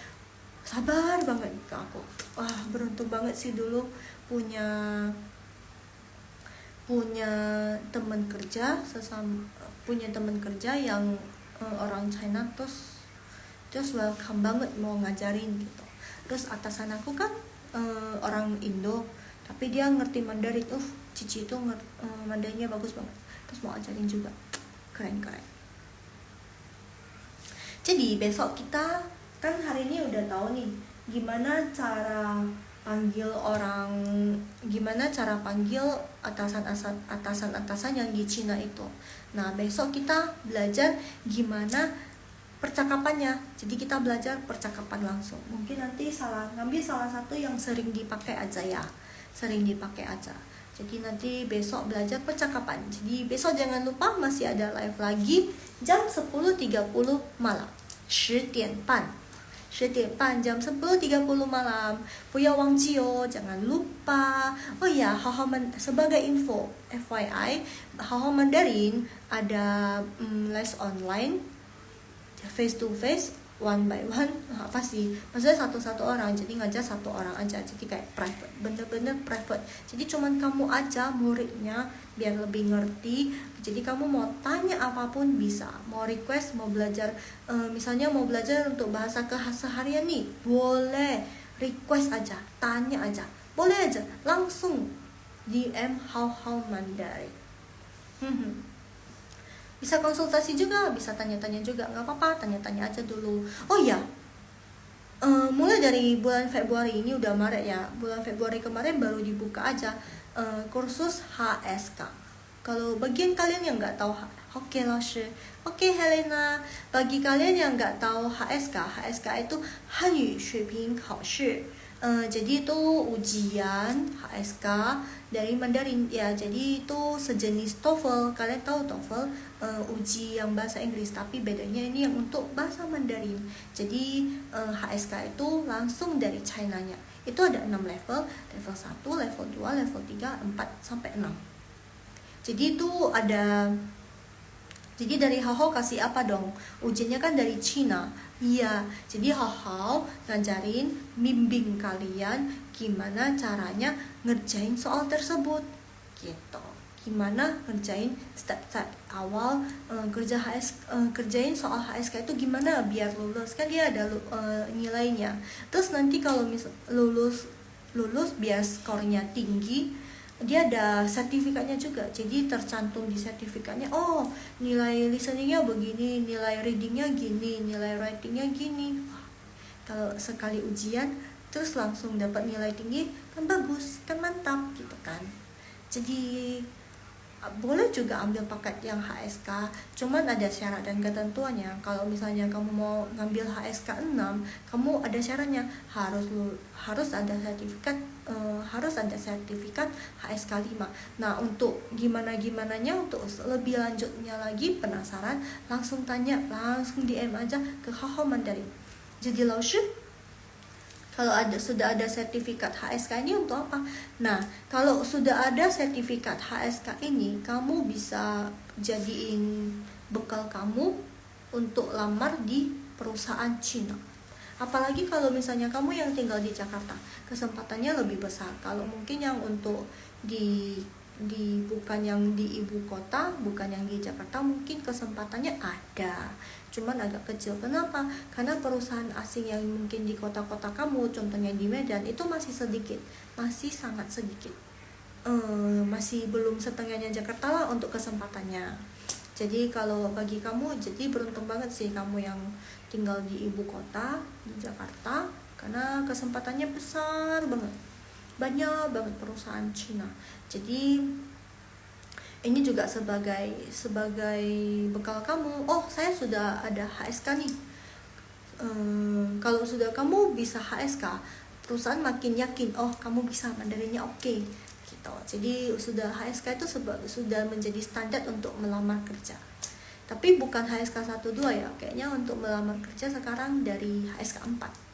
Sabar banget ke aku. Wah beruntung banget sih dulu punya teman kerja yang orang China, terus welcome banget mau ngajarin gitu. Terus atasan aku kan orang Indo, tapi dia ngerti Mandarin. Cici itu Mandarinnya bagus banget, terus mau ajarin juga, keren. Jadi besok kita kan hari ini udah tahu nih gimana cara panggil atasan yang di Cina itu. Nah besok kita belajar gimana percakapannya. Jadi kita belajar percakapan langsung. Mungkin nanti ngambil salah satu yang sering dipakai aja. Jadi nanti besok belajar percakapan. Jadi besok jangan lupa masih ada live lagi jam 10.30 malam. 10点半 jam 10.30 malam. 不要忘记哦, jangan lupa. Oh ya, sebagai info FYI, Hao Mandarin ada les online, face to face, one by one, pasti maksudnya satu orang, jadi ngajar satu orang aja, jadi kayak private, bener-bener private. Jadi cuman kamu aja muridnya, biar lebih ngerti. Jadi kamu mau tanya apapun bisa, mau request, mau belajar, misalnya mau belajar untuk bahasa keseharian nih, boleh request aja, tanya aja, boleh aja, langsung DM Hao Mandarin. Bisa konsultasi juga, bisa tanya-tanya juga, nggak apa-apa, tanya-tanya aja dulu. Oh ya, mulai dari bulan Februari ini, udah Maret ya, bulan Februari kemarin baru dibuka aja kursus HSK. Kalau bagian kalian yang nggak tahu, oke Helena, bagi kalian yang nggak tahu HSK itu Hanyu Shuiping Kaoshi. Jadi itu ujian HSK dari Mandarin ya, jadi itu sejenis TOEFL. Kalian tahu TOEFL, uji yang bahasa Inggris, tapi bedanya ini yang untuk bahasa Mandarin. Jadi HSK itu langsung dari China-nya. Itu ada 6 level 1, level 2, level 3, 4 sampai 6. Jadi itu ada, jadi dari Hao kasih apa dong? Ujiannya kan dari Cina. Iya, jadi Hao ngajarin, bimbing kalian gimana caranya ngerjain soal tersebut gitu. Gimana ngerjain step-step awal kerjain soal HSK itu gimana biar lulus, kan dia ada nilainya. Terus nanti kalau lulus biar skornya tinggi, dia ada sertifikatnya juga, jadi tercantum di sertifikatnya, oh nilai listeningnya begini, nilai readingnya gini, nilai writingnya gini. Wah, kalau sekali ujian terus langsung dapat nilai tinggi kan bagus, kan mantap gitu kan. Jadi boleh juga ambil paket yang HSK, cuman ada syarat dan ketentuannya. Kalau misalnya kamu mau ngambil HSK 6, kamu ada syaratnya, harus ada sertifikat, harus ada sertifikat HSK 5. Nah, untuk gimananya, untuk lebih lanjutnya lagi, penasaran, langsung tanya, langsung DM aja ke Haho Mandarin. Jadi Laoshi, kalau sudah ada sertifikat HSK ini untuk apa? Nah, kalau sudah ada sertifikat HSK ini, kamu bisa jadiin bekal kamu untuk lamar di perusahaan Cina. Apalagi kalau misalnya kamu yang tinggal di Jakarta, kesempatannya lebih besar. Kalau mungkin yang untuk di bukan yang di ibu kota, bukan yang di Jakarta, mungkin kesempatannya ada, cuman agak kecil. Kenapa? Karena perusahaan asing yang mungkin di kota-kota kamu, contohnya di Medan, itu masih sedikit, masih sangat sedikit, masih belum setengahnya Jakarta lah untuk kesempatannya. Jadi kalau bagi kamu, jadi beruntung banget sih kamu yang tinggal di ibu kota di Jakarta, karena kesempatannya besar banget, banyak banget perusahaan Cina. Jadi ini juga sebagai bekal kamu. Oh, saya sudah ada HSK nih. Kalau sudah kamu bisa HSK, perusahaan makin yakin, oh kamu bisa Mandarinnya oke, gitu. Jadi sudah HSK itu sudah menjadi standar untuk melamar kerja. Tapi bukan HSK 1, 2 ya. Kayaknya untuk melamar kerja sekarang dari HSK 4.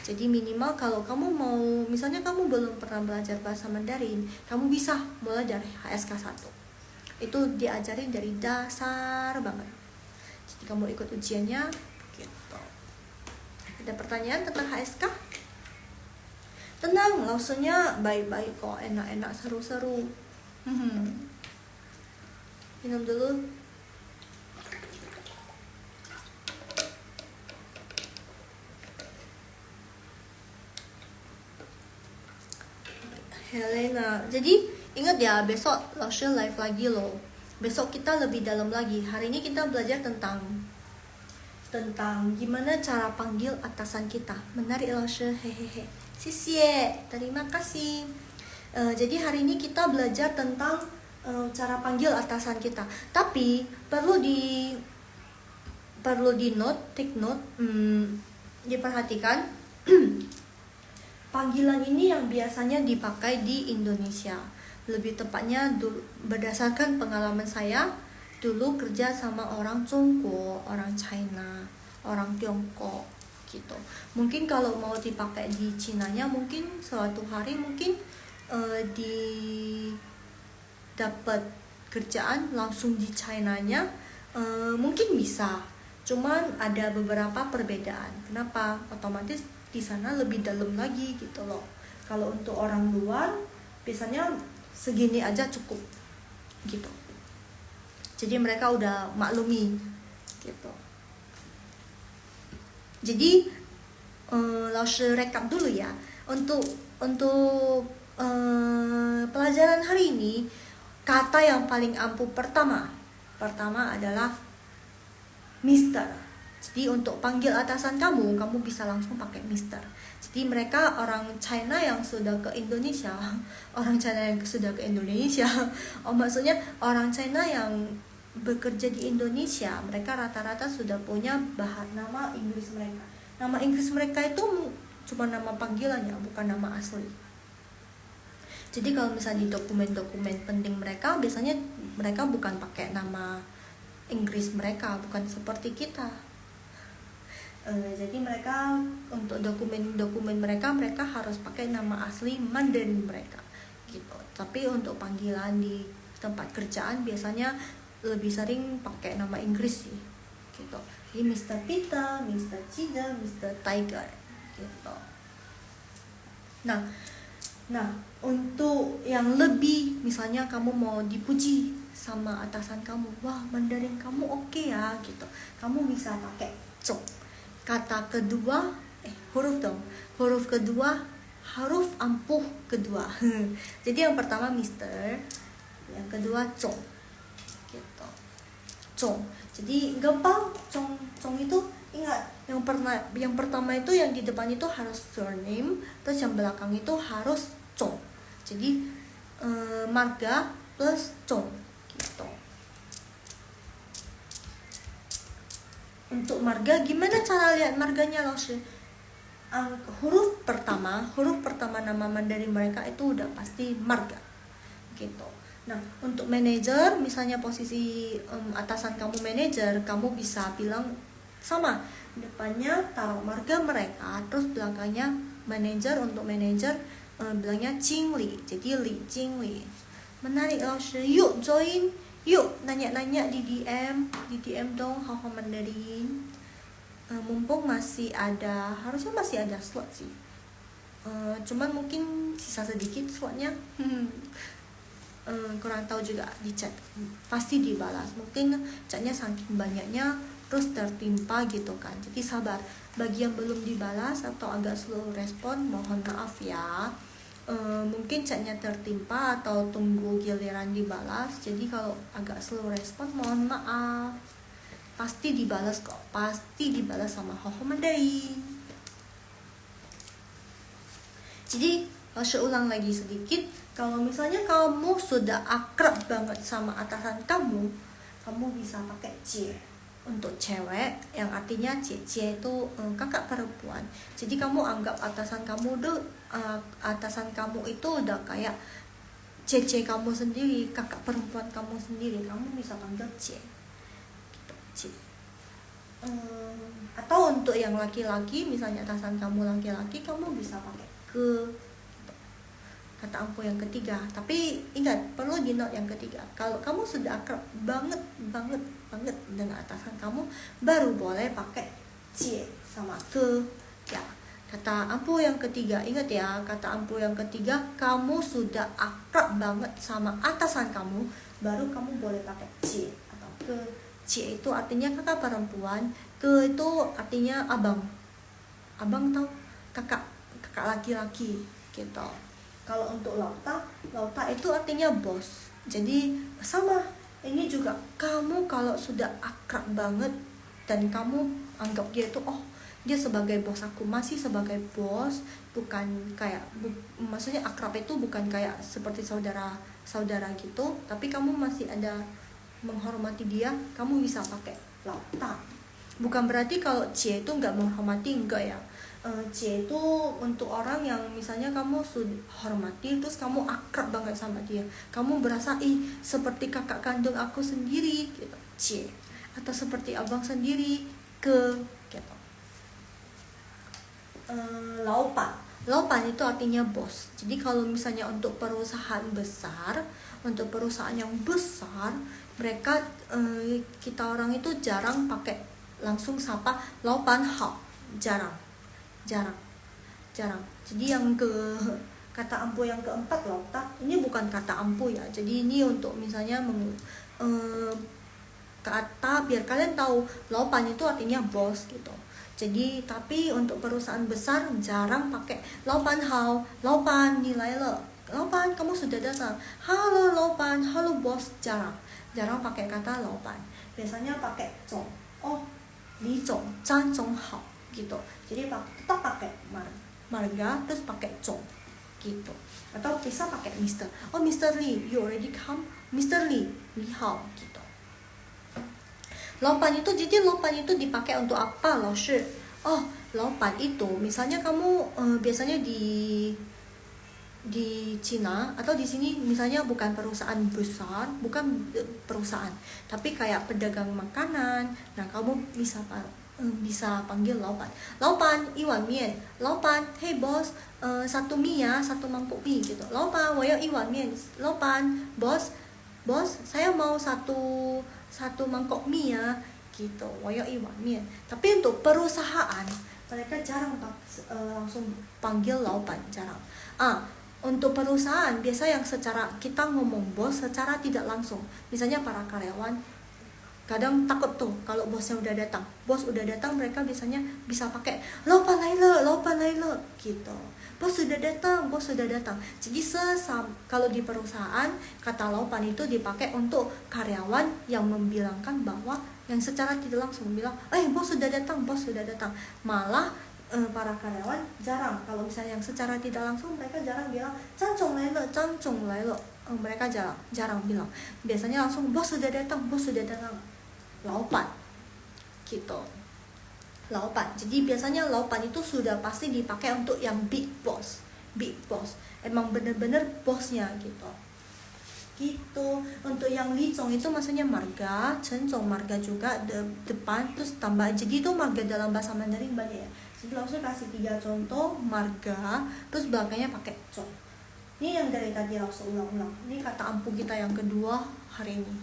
Jadi minimal kalau kamu mau, misalnya kamu belum pernah belajar bahasa Mandarin, kamu bisa mulai dari HSK 1. Itu diajarin dari dasar banget. Jadi kamu ikut ujiannya gitu. Ada pertanyaan tentang HSK? Tenang, langsungnya baik-baik kok, enak-enak, seru-seru. Minum dulu. Helena, jadi ingat ya, besok Laoshi live lagi loh. Besok kita lebih dalam lagi. Hari ini kita belajar tentang gimana cara panggil atasan kita. Menarik Laoshi, hehehe. Xie, terima kasih. Jadi hari ini kita belajar tentang cara panggil atasan kita. Tapi perlu di take note, diperhatikan. Panggilan ini yang biasanya dipakai di Indonesia. Lebih tepatnya berdasarkan pengalaman saya dulu kerja sama orang Congko, orang China, orang Tiongkok gitu. Mungkin kalau mau dipakai di Cinanya, mungkin suatu hari mungkin dapat kerjaan langsung di Chinanya, mungkin bisa. Cuman ada beberapa perbedaan. Kenapa? Otomatis di sana lebih dalam lagi gitu loh. Kalau untuk orang luar biasanya segini aja cukup gitu. Jadi mereka udah maklumi gitu. Jadi Laoshi rekap dulu ya. Untuk pelajaran hari ini, kata yang paling ampuh pertama adalah Mister. Jadi untuk panggil atasan kamu bisa langsung pakai Mister. Jadi mereka orang China yang sudah ke Indonesia, maksudnya orang China yang bekerja di Indonesia, mereka rata-rata sudah punya nama Inggris mereka. Nama Inggris mereka itu cuma nama panggilannya, bukan nama asli. Jadi kalau misalnya di dokumen-dokumen penting mereka, biasanya mereka bukan pakai nama Inggris mereka, bukan seperti kita. Jadi mereka untuk dokumen mereka harus pakai nama asli Mandarin mereka gitu. Tapi untuk panggilan di tempat kerjaan biasanya lebih sering pakai nama Inggris sih gitu. Jadi Mr. Peter, Mr. Ciga, Mr. Tiger gitu. Nah untuk yang lebih, misalnya kamu mau dipuji sama atasan kamu, wah Mandarin kamu oke ya gitu, kamu bisa pakai cok. Kata kedua, huruf kedua huruf ampuh kedua. Jadi yang pertama Mister, yang kedua Cong gitu. Cong. Jadi gampang, Cong itu ingat yang pertama itu yang di depan itu harus surname, terus yang belakang itu harus Cong. Jadi marga plus Cong gitu. Untuk marga, gimana cara lihat marganya loh? Huruf pertama nama Mandarin mereka itu udah pasti marga gitu. Nah, untuk manajer, misalnya posisi atasan kamu manajer, kamu bisa bilang sama, depannya taruh marga mereka, terus belakangnya manajer. Untuk manajer bilangnya Jingli, jadi Li Jingli. Menarik loh, yuk join, yuk nanya-nanya di DM dong Haho Mandarin. Mumpung masih ada, harusnya masih ada slot sih, cuman mungkin sisa sedikit slotnya. Kurang tahu juga, di chat pasti dibalas, mungkin chatnya saking banyaknya terus tertimpa gitu kan. Jadi sabar, bagi yang belum dibalas atau agak slow respon, mohon maaf ya. Mungkin chatnya tertimpa atau tunggu giliran dibalas, jadi kalau agak slow respon mohon maaf. Pasti dibalas kok, pasti dibalas sama Haho Mandarin. Jadi ulang lagi sedikit, kalau misalnya kamu sudah akrab banget sama atasan kamu bisa pakai Cie untuk cewek, yang artinya Cie itu kakak perempuan. Jadi kamu anggap atasan kamu itu udah kayak Cie kamu sendiri, kakak perempuan kamu sendiri, kamu bisa panggil Cie. Atau untuk yang laki-laki, misalnya atasan kamu laki-laki, kamu bisa pakai ke, kata ampuh yang ketiga. Tapi ingat, perlu di note yang ketiga, kalau kamu sudah akrab banget dengan atasan kamu, baru boleh pakai cie sama ke ya. Kata ampuh yang ketiga, ingat ya, kata ampuh yang ketiga, kamu sudah akrab banget sama atasan kamu, baru kamu boleh pakai cie atau ke. Cie itu artinya kakak perempuan, ke itu artinya abang tahu, kakak laki-laki gitu. Kalau untuk lauta itu artinya bos. Jadi sama, ini juga kamu kalau sudah akrab banget dan kamu anggap dia itu dia sebagai bos aku, masih sebagai bos, bukan kayak maksudnya akrab itu bukan kayak seperti saudara gitu, tapi kamu masih ada menghormati dia, kamu bisa pakai lauta. Bukan berarti kalau cie itu nggak menghormati, enggak ya. Cie itu untuk orang yang misalnya kamu sudah hormati, terus kamu akrab banget sama dia, kamu berasa seperti kakak kandung aku sendiri gitu, cie. Atau seperti abang sendiri, ke gitu. Laupan itu artinya bos. Jadi kalau misalnya untuk perusahaan yang besar, mereka kita orang itu jarang pakai langsung sapa laupan hao, jarang. Jadi yang kata ampuh yang keempat, lauta, ini bukan kata ampuh ya. Jadi ini untuk misalnya kata biar kalian tahu, laupan itu artinya bos gitu. Jadi tapi untuk perusahaan besar jarang pakai laupan hao, laupan nilai le, laupan kamu sudah datang, halo laupan, halo bos, jarang pakai kata laupan. Biasanya pakai zong, li zong, zhan zong hao gitu. Jadi tetap pakai marga terus pakai zong gitu. Atau bisa pakai Mister. Mr. Lee, you already come? Mr. Lee, ni hao gitu. Laupan itu dipakai untuk apa, Lao Shi? Laupan itu misalnya kamu biasanya di Cina atau di sini misalnya bukan perusahaan besar, tapi kayak pedagang makanan. Nah, kamu bisa panggil laupan. Laupan, iwan mian. Laupan, hey bos, satu mie ya, satu mangkuk mie gitu. Laupan, wo yao iwan mian. Laupan, bos, saya mau satu mangkok mie ya gitu, wo yao iwan mian. Tapi untuk perusahaan mereka jarang langsung panggil laupan, jarang. Untuk perusahaan biasa yang secara kita ngomong bos secara tidak langsung, misalnya para karyawan kadang takut tuh kalau bos udah datang, mereka biasanya bisa pakai laupan lai le gitu. bos sudah datang, bos sudah datang. Jadi kalau di perusahaan kata laupan itu dipakai untuk karyawan yang membilangkan bahwa yang secara tidak langsung bilang, bos sudah datang, bos sudah datang. Malah para karyawan jarang, kalau misalnya yang secara tidak langsung mereka jarang bilang Cancong lelo, Cancong lelo. Mereka jarang bilang. Biasanya langsung bos sudah datang, bos sudah datang. Laupan gitu. Laupan. Jadi biasanya laupan itu sudah pasti dipakai untuk yang big boss. Big boss. Emang bener-bener bosnya gitu. Gitu. Untuk yang licong itu maksudnya marga, cencong marga juga depan terus tambah. Jadi itu marga dalam bahasa Mandarin banyak ya. Jadi langsung kasih 3 contoh marga, terus belakangnya pakai cong. Ini yang dari tadi langsung ulang-ulang. Ini kata ampuh kita yang kedua hari ini.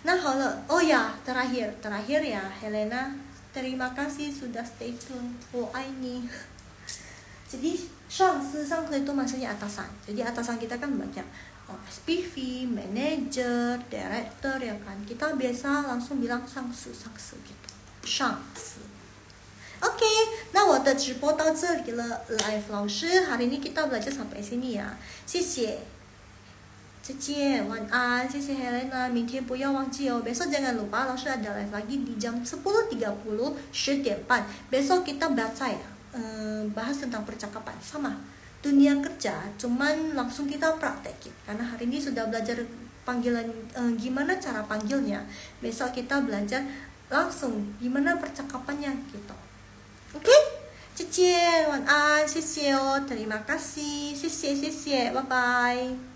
Nah, oh ya, terakhir ya Helena. Terima kasih sudah stay tune. ini. Jadi sangsi itu maksudnya atasan. Jadi atasan kita kan banyak. SPV, manager, director ya kan. Kita biasa langsung bilang sangsi gitu. Sangsi. Oke, nah 我的直播到这里了 Live 老师 hari ini kita belajar sampai sini ya. 谢谢。再见，晚安，谢谢 Helena， 明天不要忘记哦。Besok jangan lupa, 老师 ada live lagi di jam 10.30, 10.30. Besok kita baca ya, bahas tentang percakapan sama dunia kerja, cuman langsung kita praktekin. Karena hari ini sudah belajar panggilan, gimana cara panggilnya. Besok kita belajar langsung gimana percakapannya gitu. Oke? 再见，晚安，谢谢哦，terima kasih，谢谢，拜拜。